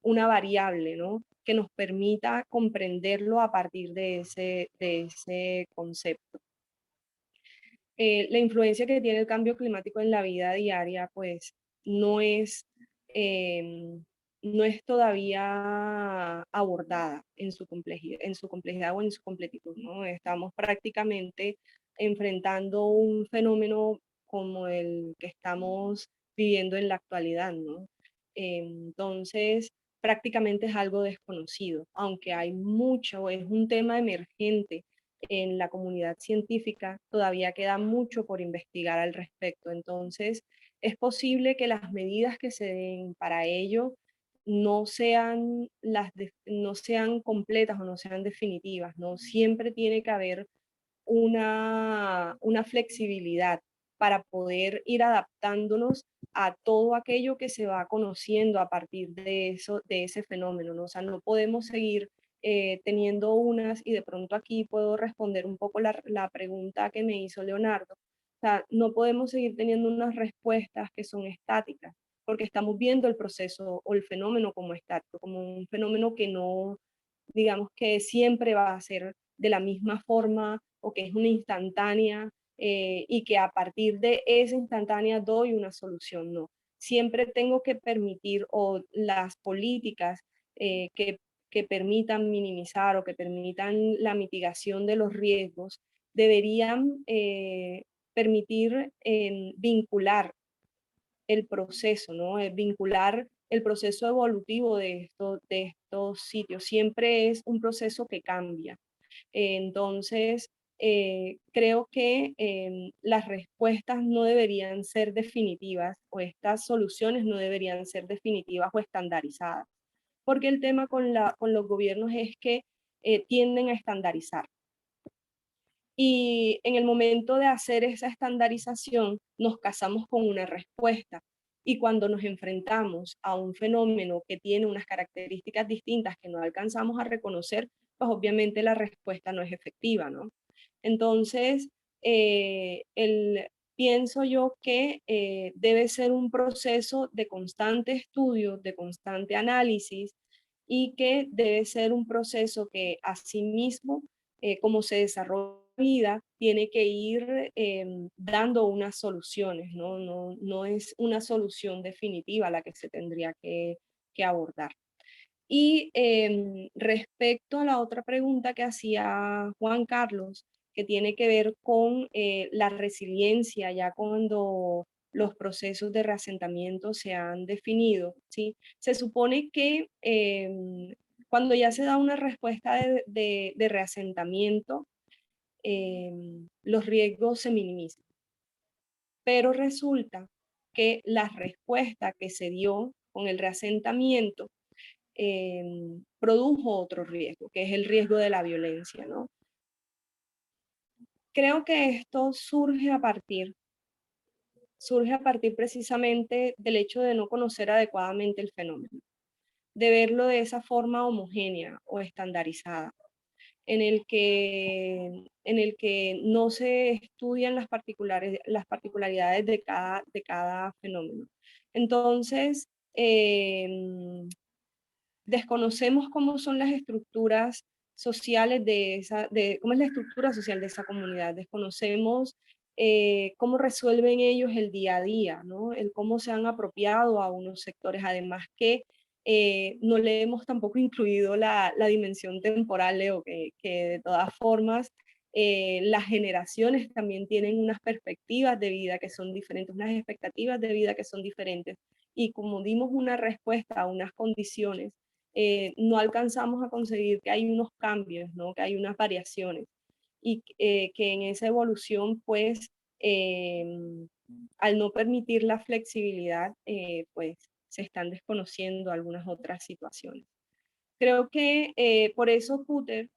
una variable, ¿no? Que nos permita comprenderlo a partir de ese concepto. La influencia que tiene el cambio climático en la vida diaria, pues no es, no es todavía abordada en su complejidad o en su completitud, ¿no? Estamos prácticamente enfrentando un fenómeno como el que estamos viviendo en la actualidad, ¿no? Entonces, prácticamente es algo desconocido, aunque hay mucho, es un tema emergente en la comunidad científica, todavía queda mucho por investigar al respecto. Entonces, es posible que las medidas que se den para ello no sean, no sean completas o no sean definitivas, ¿no? Siempre tiene que haber una flexibilidad para poder ir adaptándonos a todo aquello que se va conociendo a partir de eso, de ese fenómeno, ¿no? O sea, no podemos seguir teniendo unas, y de pronto aquí puedo responder un poco la pregunta que me hizo Leonardo. O sea, no podemos seguir teniendo unas respuestas que son estáticas, porque estamos viendo el proceso o el fenómeno como estático, como un fenómeno que no, digamos que siempre va a ser de la misma forma o que es una instantánea y que a partir de esa instantánea doy una solución, no. Siempre tengo que permitir o las políticas que permitan minimizar o que permitan la mitigación de los riesgos deberían permitir vincular el proceso, ¿no? Vincular el proceso evolutivo de estos sitios. Siempre es un proceso que cambia. Entonces, creo que las respuestas no deberían ser definitivas o estas soluciones no deberían ser definitivas o estandarizadas. Porque el tema con los gobiernos es que tienden a estandarizar. Y en el momento de hacer esa estandarización, nos casamos con una respuesta. Y cuando nos enfrentamos a un fenómeno que tiene unas características distintas que no alcanzamos a reconocer, pues obviamente la respuesta no es efectiva, ¿no? Entonces, pienso yo que debe ser un proceso de constante estudio, de constante análisis, y que debe ser un proceso que asimismo, como se desarrolla la vida, tiene que ir dando unas soluciones, ¿no? No es una solución definitiva la que se tendría que abordar. Y respecto a la otra pregunta que hacía Juan Carlos, que tiene que ver con la resiliencia, ya cuando los procesos de reasentamiento se han definido, ¿sí? Se supone que cuando ya se da una respuesta de reasentamiento, los riesgos se minimizan. Pero resulta que la respuesta que se dio con el reasentamiento produjo otro riesgo, que es el riesgo de la violencia, ¿no? Creo que esto surge a partir precisamente del hecho de no conocer adecuadamente el fenómeno, de verlo de esa forma homogénea o estandarizada, en el que no se estudian las particularidades de cada fenómeno. Entonces, desconocemos cómo son las estructuras sociales cómo es la estructura social de esa comunidad, desconocemos cómo resuelven ellos el día a día, ¿no? El cómo se han apropiado a unos sectores, además que no le hemos tampoco incluido la dimensión temporal, Leo, que de todas formas las generaciones también tienen unas perspectivas de vida que son diferentes, unas expectativas de vida que son diferentes. Y como dimos una respuesta a unas condiciones, no alcanzamos a conseguir que hay unos cambios, ¿no? Que hay unas variaciones y que en esa evolución, pues, al no permitir la flexibilidad, pues se están desconociendo algunas otras situaciones. Creo que por eso Kutter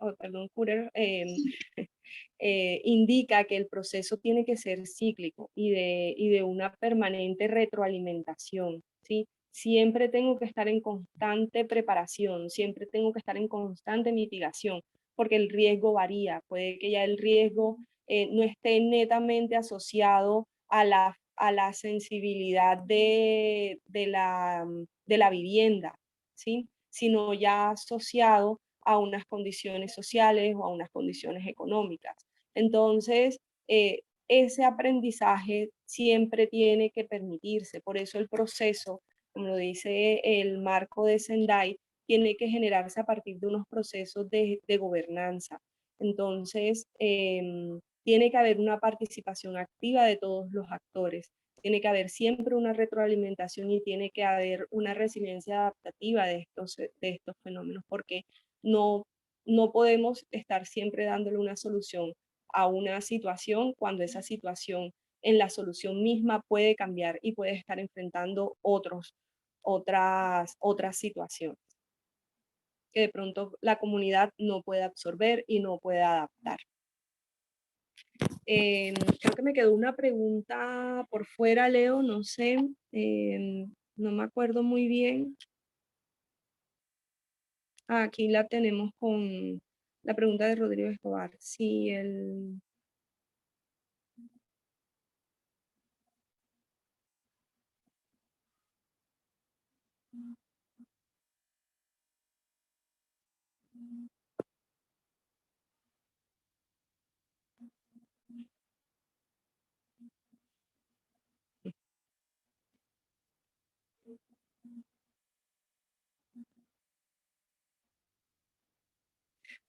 indica que el proceso tiene que ser cíclico y de una permanente retroalimentación, ¿sí? Siempre tengo que estar en constante preparación, siempre tengo que estar en constante mitigación, porque el riesgo varía. Puede que ya el riesgo no esté netamente asociado a la sensibilidad de la vivienda, ¿sí? Sino ya asociado a unas condiciones sociales o a unas condiciones económicas. Entonces, ese aprendizaje siempre tiene que permitirse. Por eso el proceso, como lo dice el marco de Sendai, tiene que generarse a partir de unos procesos de gobernanza. Entonces, tiene que haber una participación activa de todos los actores. Tiene que haber siempre una retroalimentación y tiene que haber una resiliencia adaptativa de estos fenómenos, porque no podemos estar siempre dándole una solución a una situación cuando esa situación en la solución misma puede cambiar y puede estar enfrentando otras situaciones que de pronto la comunidad no puede absorber y no puede adaptar. Creo que me quedó una pregunta por fuera, Leo, no sé, no me acuerdo muy bien. Aquí la tenemos con la pregunta de Rodrigo Escobar. Sí,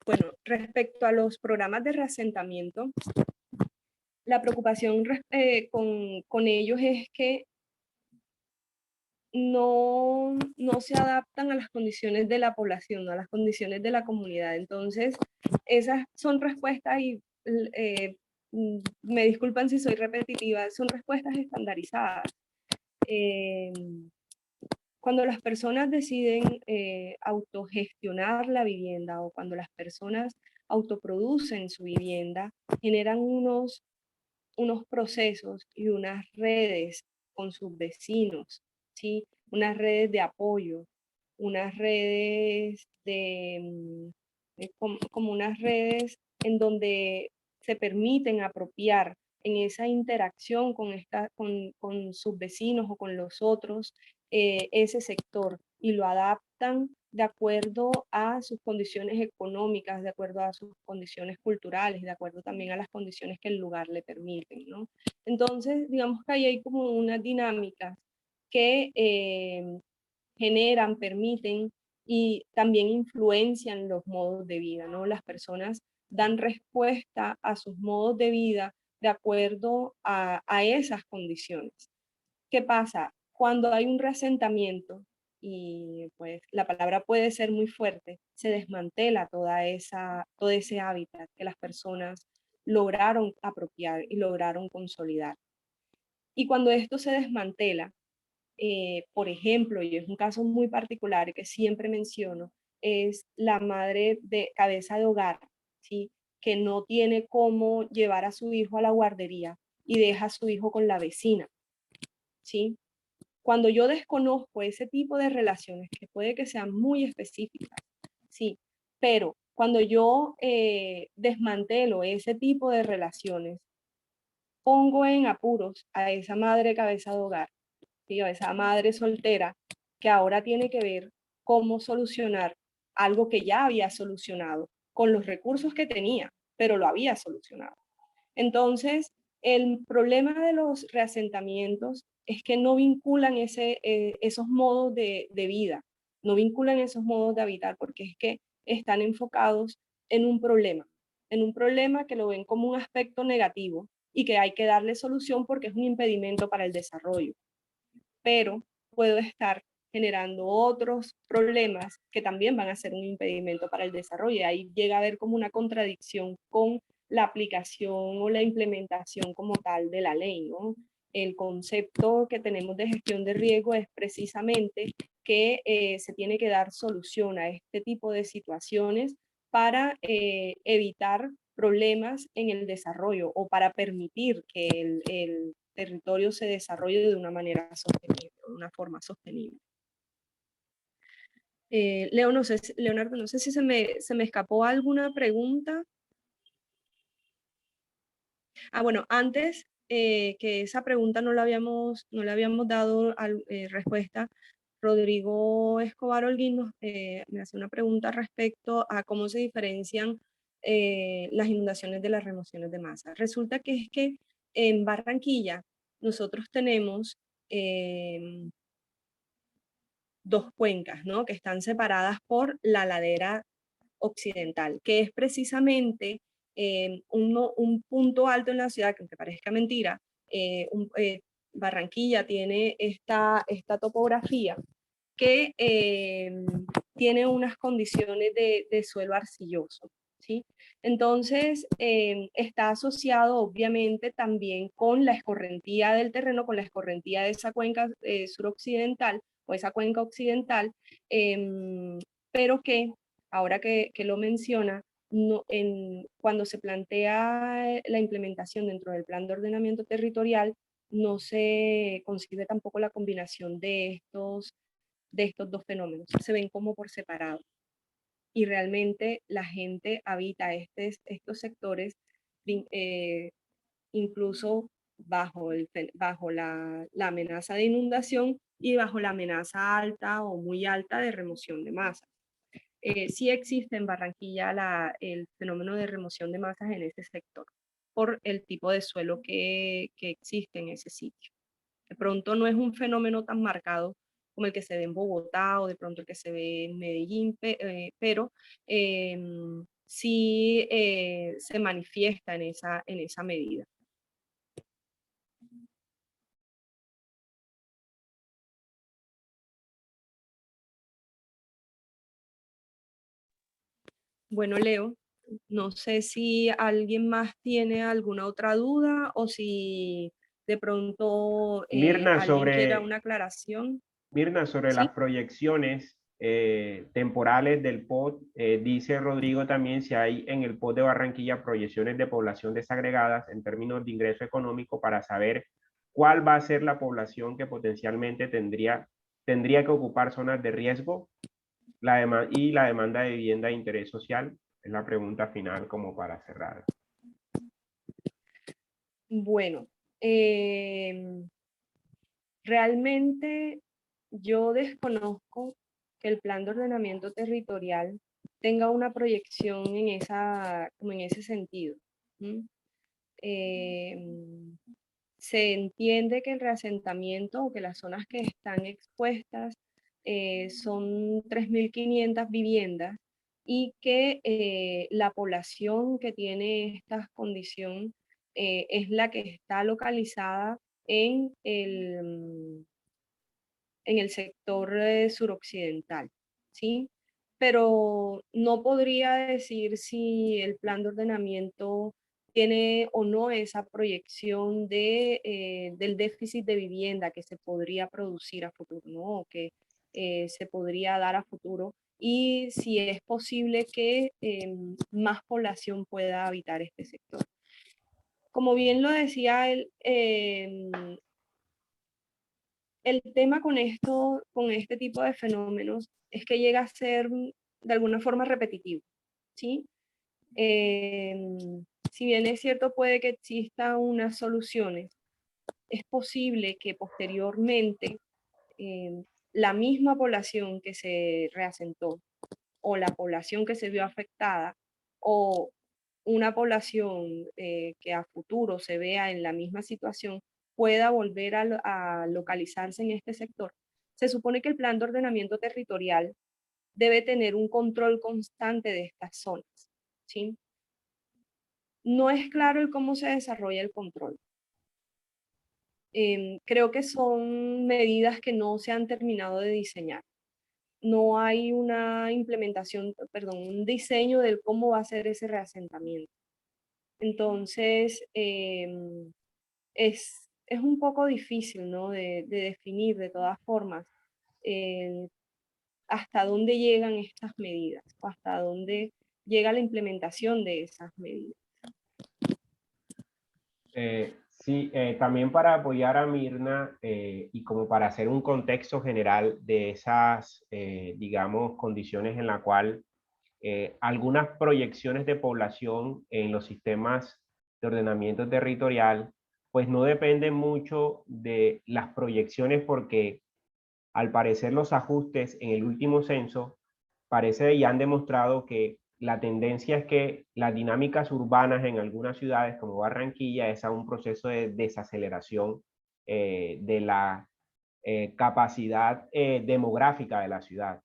bueno, respecto a los programas de reasentamiento, la preocupación con ellos es que no se adaptan a las condiciones de la población, ¿no? A las condiciones de la comunidad. Entonces, esas son respuestas y me disculpan si soy repetitiva, son respuestas estandarizadas. Cuando las personas deciden autogestionar la vivienda o cuando las personas autoproducen su vivienda, generan unos procesos y unas redes con sus vecinos, ¿sí? Unas redes de apoyo, unas redes como unas redes en donde se permiten apropiar en esa interacción con sus vecinos o con los otros ese sector y lo adaptan de acuerdo a sus condiciones económicas, de acuerdo a sus condiciones culturales, de acuerdo también a las condiciones que el lugar le permiten, ¿no? Entonces, digamos que ahí hay como unas dinámicas que generan, permiten y también influencian los modos de vida, ¿no? Las personas dan respuesta a sus modos de vida de acuerdo a esas condiciones. ¿Qué pasa? Cuando hay un reasentamiento, y pues la palabra puede ser muy fuerte, se desmantela todo ese hábitat que las personas lograron apropiar y lograron consolidar. Y cuando esto se desmantela, por ejemplo, y es un caso muy particular que siempre menciono, es la madre de cabeza de hogar, ¿sí? Que no tiene cómo llevar a su hijo a la guardería y deja a su hijo con la vecina, ¿sí? Cuando yo desconozco ese tipo de relaciones, que puede que sean muy específicas, sí, pero cuando yo desmantelo ese tipo de relaciones, pongo en apuros a esa madre cabeza de hogar, ¿sí? A esa madre soltera que ahora tiene que ver cómo solucionar algo que ya había solucionado con los recursos que tenía, pero lo había solucionado. Entonces, el problema de los reasentamientos es que no vinculan esos modos de vida, no vinculan esos modos de habitar, porque es que están enfocados en un problema que lo ven como un aspecto negativo y que hay que darle solución porque es un impedimento para el desarrollo. Pero puedo estar generando otros problemas que también van a ser un impedimento para el desarrollo. Y ahí llega a haber como una contradicción con la aplicación o la implementación como tal de la ley, ¿no? El concepto que tenemos de gestión de riesgo es precisamente que se tiene que dar solución a este tipo de situaciones para evitar problemas en el desarrollo o para permitir que el territorio se desarrolle de una manera sostenible, de una forma sostenible. Leonardo, no sé si se me escapó alguna pregunta. Bueno, antes que esa pregunta no le habíamos dado respuesta, Rodrigo Escobar Holguín me hace una pregunta respecto a cómo se diferencian las inundaciones de las remociones de masa. Resulta que es que en Barranquilla nosotros tenemos dos cuencas, ¿no? Que están separadas por la ladera occidental, que es precisamente un punto alto en la ciudad, que aunque parezca mentira, Barranquilla tiene esta topografía que tiene unas condiciones de suelo arcilloso, ¿sí? Entonces, está asociado obviamente también con la escorrentía del terreno, con la escorrentía de esa cuenca suroccidental o esa cuenca occidental, pero que, ahora que lo menciona, no, cuando se plantea la implementación dentro del plan de ordenamiento territorial, no se concibe tampoco la combinación de estos dos fenómenos, se ven como por separado. Y realmente la gente habita estos sectores incluso bajo la amenaza de inundación y bajo la amenaza alta o muy alta de remoción de masas. Sí existe en Barranquilla el fenómeno de remoción de masas en ese sector, por el tipo de suelo que existe en ese sitio. De pronto no es un fenómeno tan marcado como el que se ve en Bogotá o de pronto el que se ve en Medellín, pero sí se manifiesta en esa medida. Bueno, Leo, no sé si alguien más tiene alguna otra duda o si de pronto Mirna, alguien quiera una aclaración. Mirna, sobre ¿Sí? las proyecciones temporales del POD, dice Rodrigo también si hay en el POD de Barranquilla proyecciones de población desagregadas en términos de ingreso económico para saber cuál va a ser la población que potencialmente tendría que ocupar zonas de riesgo y la demanda de vivienda de interés social. Es la pregunta final como para cerrar. Bueno, realmente yo desconozco que el plan de ordenamiento territorial tenga una proyección como en ese sentido. Se entiende que el reasentamiento o que las zonas que están expuestas son 3.500 viviendas y que la población que tiene esta condición es la que está localizada en el sector suroccidental, ¿sí? Pero no podría decir si el plan de ordenamiento tiene o no esa proyección del déficit de vivienda que se podría producir a futuro, ¿no? O que se podría dar a futuro, y si es posible que más población pueda habitar este sector. Como bien lo decía él, el tema con este tipo de fenómenos es que llega a ser de alguna forma repetitivo, ¿sí? Si bien es cierto, puede que existan unas soluciones, es posible que posteriormente la misma población que se reasentó o la población que se vio afectada o una población que a futuro se vea en la misma situación pueda volver a localizarse en este sector. Se supone que el plan de ordenamiento territorial debe tener un control constante de estas zonas, ¿sí? No es claro el cómo se desarrolla el control. Creo que son medidas que no se han terminado de diseñar. No hay una implementación, perdón, un diseño del cómo va a ser ese reasentamiento. Entonces, es un poco difícil, ¿no? de definir de todas formas hasta dónde llegan estas medidas o hasta dónde llega la implementación de esas medidas. Sí, también para apoyar a Mirna y como para hacer un contexto general de esas, digamos, condiciones en la cual algunas proyecciones de población en los sistemas de ordenamiento territorial, pues no dependen mucho de las proyecciones porque al parecer los ajustes en el último censo parece y han demostrado que la tendencia es que las dinámicas urbanas en algunas ciudades como Barranquilla es a un proceso de desaceleración de la capacidad demográfica de la ciudad.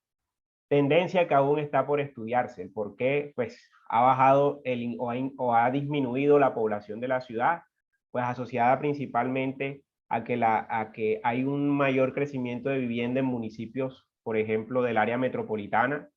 Tendencia que aún está por estudiarse. El por qué pues, ha bajado o ha disminuido la población de la ciudad, pues asociada principalmente a que hay un mayor crecimiento de vivienda en municipios, por ejemplo, del área metropolitana,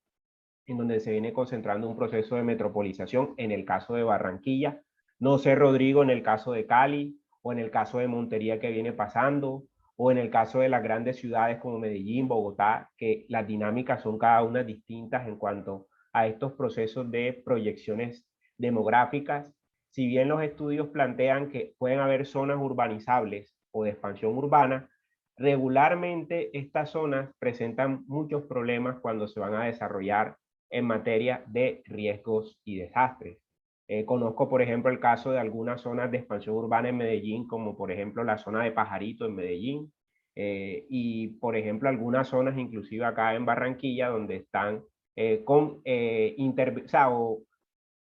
en donde se viene concentrando un proceso de metropolización, en el caso de Barranquilla. No sé, Rodrigo, en el caso de Cali, o en el caso de Montería que viene pasando, o en el caso de las grandes ciudades como Medellín, Bogotá, que las dinámicas son cada una distintas en cuanto a estos procesos de proyecciones demográficas. Si bien los estudios plantean que pueden haber zonas urbanizables o de expansión urbana, regularmente estas zonas presentan muchos problemas cuando se van a desarrollar en materia de riesgos y desastres. Conozco, por ejemplo, el caso de algunas zonas de expansión urbana en Medellín, como por ejemplo la zona de Pajarito en Medellín, y por ejemplo algunas zonas inclusive acá en Barranquilla donde están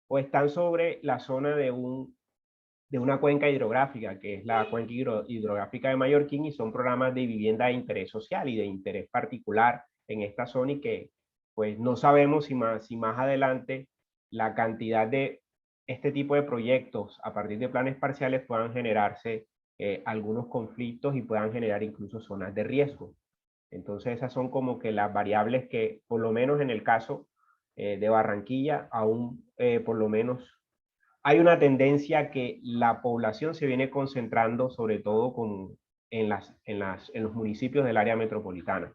o están sobre la zona de una cuenca hidrográfica, que es la cuenca hidrográfica de Mallorquín, y son programas de vivienda de interés social y de interés particular en esta zona, y que pues no sabemos si más adelante la cantidad de este tipo de proyectos a partir de planes parciales puedan generarse algunos conflictos y puedan generar incluso zonas de riesgo. Entonces esas son como que las variables que, por lo menos en el caso de Barranquilla, aún por lo menos hay una tendencia que la población se viene concentrando sobre todo en los municipios del área metropolitana.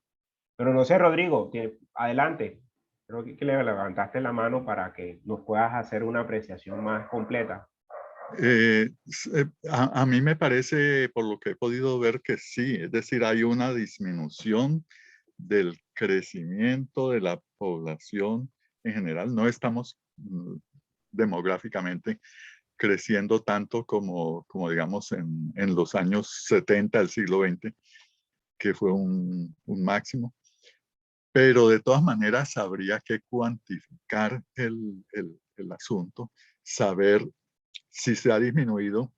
Pero no sé, Rodrigo, adelante. Creo que le levantaste la mano para que nos puedas hacer una apreciación más completa. A mí me parece, por lo que he podido ver, que sí, es decir, hay una disminución del crecimiento de la población en general. No estamos demográficamente creciendo tanto como digamos, en los años 70 del siglo XX, que fue un máximo. Pero de todas maneras habría que cuantificar el asunto, saber si se ha disminuido,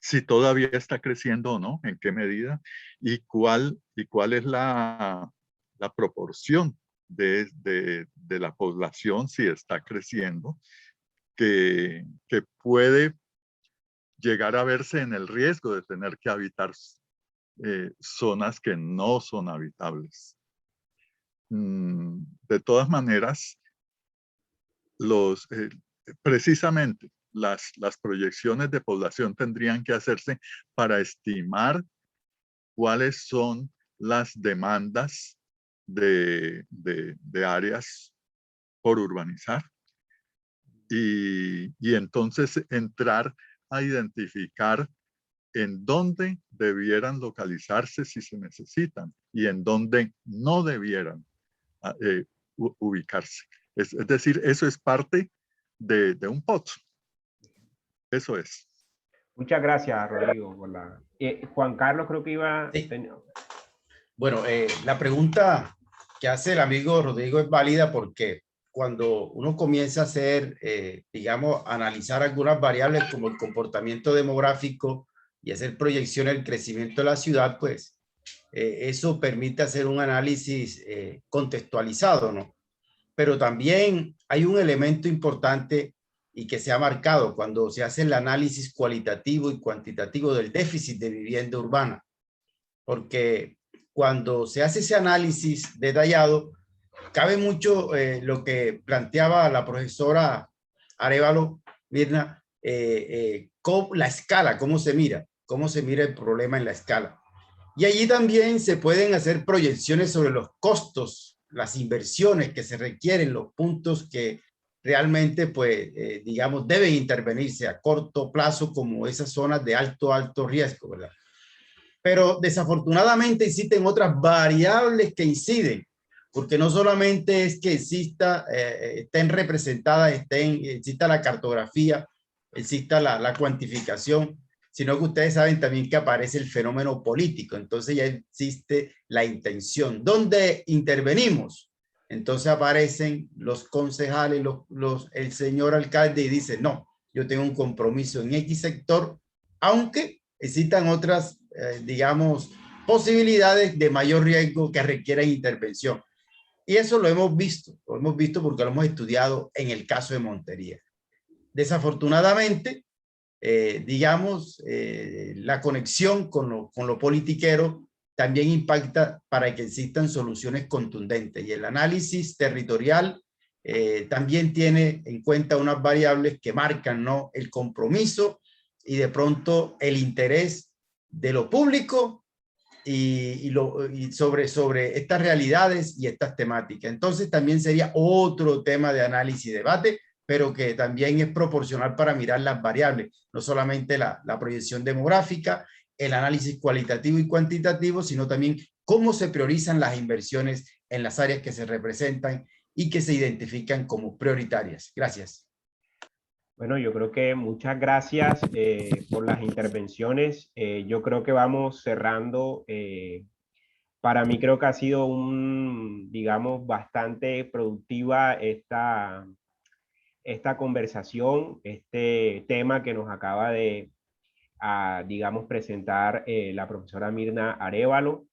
si todavía está creciendo o no, en qué medida, y cuál es la proporción de la población, si está creciendo, que puede llegar a verse en el riesgo de tener que habitar zonas que no son habitables. De todas maneras, precisamente las proyecciones de población tendrían que hacerse para estimar cuáles son las demandas de áreas por urbanizar y entonces entrar a identificar en dónde debieran localizarse si se necesitan y en dónde no debieran ubicarse. Es decir, eso es parte de un POT. Eso es. Muchas gracias, Rodrigo. Juan Carlos creo que iba... Sí. Bueno, la pregunta que hace el amigo Rodrigo es válida porque cuando uno comienza a hacer, digamos, analizar algunas variables como el comportamiento demográfico y hacer proyecciones del crecimiento de la ciudad, pues eso permite hacer un análisis contextualizado, ¿no? Pero también hay un elemento importante y que se ha marcado cuando se hace el análisis cualitativo y cuantitativo del déficit de vivienda urbana, porque cuando se hace ese análisis detallado, cabe mucho lo que planteaba la profesora Arévalo, Mirna, la escala, cómo se mira el problema en la escala. Y allí también se pueden hacer proyecciones sobre los costos, las inversiones que se requieren, los puntos que realmente, pues, digamos, deben intervenirse a corto plazo como esas zonas de alto riesgo, ¿verdad? Pero desafortunadamente existen otras variables que inciden, porque no solamente es que estén representadas, exista la cartografía, exista la cuantificación, sino que ustedes saben también que aparece el fenómeno político. Entonces ya existe la intención. ¿Dónde intervenimos? Entonces aparecen los concejales, el señor alcalde y dice, no, yo tengo un compromiso en X sector, aunque existan otras, digamos, posibilidades de mayor riesgo que requieran intervención. Y eso lo hemos visto porque lo hemos estudiado en el caso de Montería. Desafortunadamente, digamos, la conexión con lo politiquero también impacta para que existan soluciones contundentes. Y el análisis territorial también tiene en cuenta unas variables que marcan, ¿no?, el compromiso y de pronto el interés de lo público y sobre estas realidades y estas temáticas. Entonces también sería otro tema de análisis y debate, pero que también es proporcional para mirar las variables, no solamente la proyección demográfica, el análisis cualitativo y cuantitativo, sino también cómo se priorizan las inversiones en las áreas que se representan y que se identifican como prioritarias. Gracias. Bueno, yo creo que muchas gracias por las intervenciones. Yo creo que vamos cerrando. Para mí creo que ha sido digamos, bastante productiva esta conversación, este tema que nos acaba de, digamos, presentar la profesora Mirna Arévalo.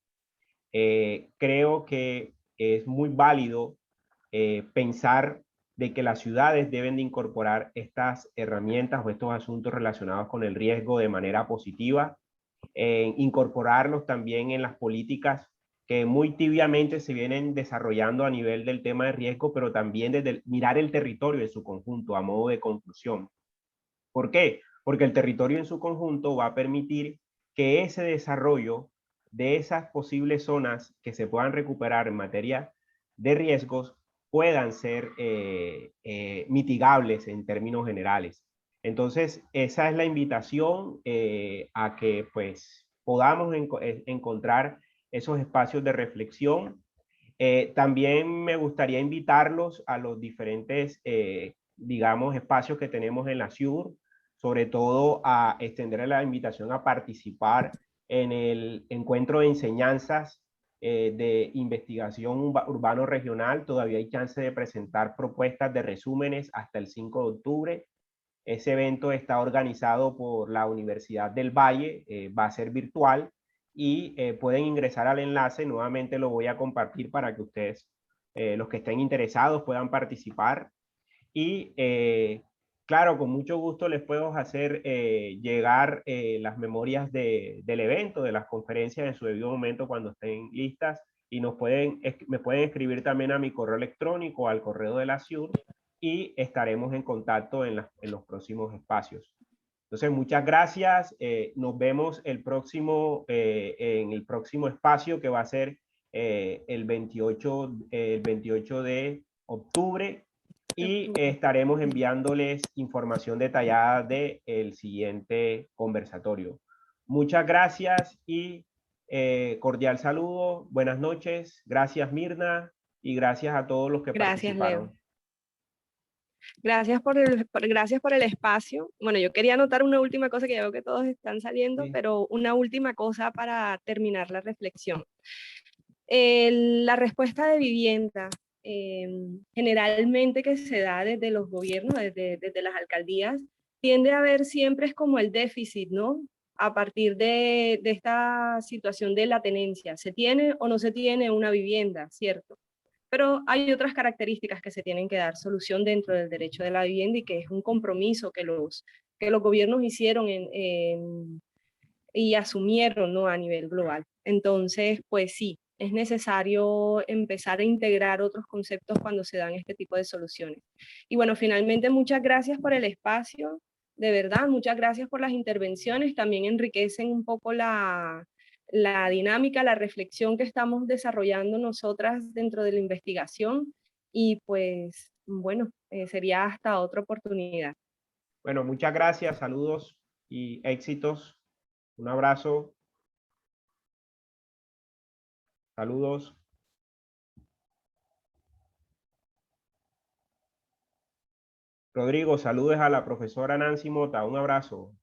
Creo que es muy válido pensar de que las ciudades deben de incorporar estas herramientas o estos asuntos relacionados con el riesgo de manera positiva, incorporarlos también en las políticas que muy tibiamente se vienen desarrollando a nivel del tema de riesgo, pero también desde mirar el territorio en su conjunto a modo de conclusión. ¿Por qué? Porque el territorio en su conjunto va a permitir que ese desarrollo de esas posibles zonas que se puedan recuperar en materia de riesgos puedan ser mitigables en términos generales. Entonces, esa es la invitación a que pues podamos encontrar esos espacios de reflexión. También me gustaría invitarlos a los diferentes, digamos, espacios que tenemos en la CIUR, sobre todo a extender la invitación a participar en el encuentro de enseñanzas de investigación urbano regional. Todavía hay chance de presentar propuestas de resúmenes hasta el 5 de octubre. Ese evento está organizado por la Universidad del Valle, va a ser virtual y pueden ingresar al enlace. Nuevamente lo voy a compartir para que ustedes, los que estén interesados, puedan participar. Y claro, con mucho gusto les puedo hacer llegar las memorias del evento, de las conferencias en su debido momento cuando estén listas, y me pueden escribir también a mi correo electrónico, al correo de la CIUR, y estaremos en contacto en los próximos espacios. Entonces, muchas gracias. Nos vemos en el próximo espacio, que va a ser el 28 de octubre, y estaremos enviándoles información detallada del siguiente conversatorio. Muchas gracias y cordial saludo. Buenas noches. Gracias, Mirna, y gracias a todos los que participaron. Leo. Gracias gracias por el espacio. Bueno, yo quería anotar una última cosa, que ya veo que todos están saliendo, Sí. pero una última cosa para terminar la reflexión. La respuesta de vivienda, generalmente que se da desde los gobiernos, desde las alcaldías, tiende a ver siempre es como el déficit, ¿no? A partir de esta situación de la tenencia. ¿Se tiene o no se tiene una vivienda, cierto? Pero hay otras características que se tienen que dar solución dentro del derecho de la vivienda, y que es un compromiso que los gobiernos hicieron y asumieron, ¿no?, a nivel global. Entonces, pues sí, es necesario empezar a integrar otros conceptos cuando se dan este tipo de soluciones. Y bueno, finalmente, muchas gracias por el espacio, de verdad, muchas gracias por las intervenciones, también enriquecen un poco la dinámica, la reflexión que estamos desarrollando nosotras dentro de la investigación, y pues, bueno, sería hasta otra oportunidad. Bueno, muchas gracias, saludos y éxitos. Un abrazo. Saludos. Rodrigo, saludes a la profesora Nancy Mota. Un abrazo.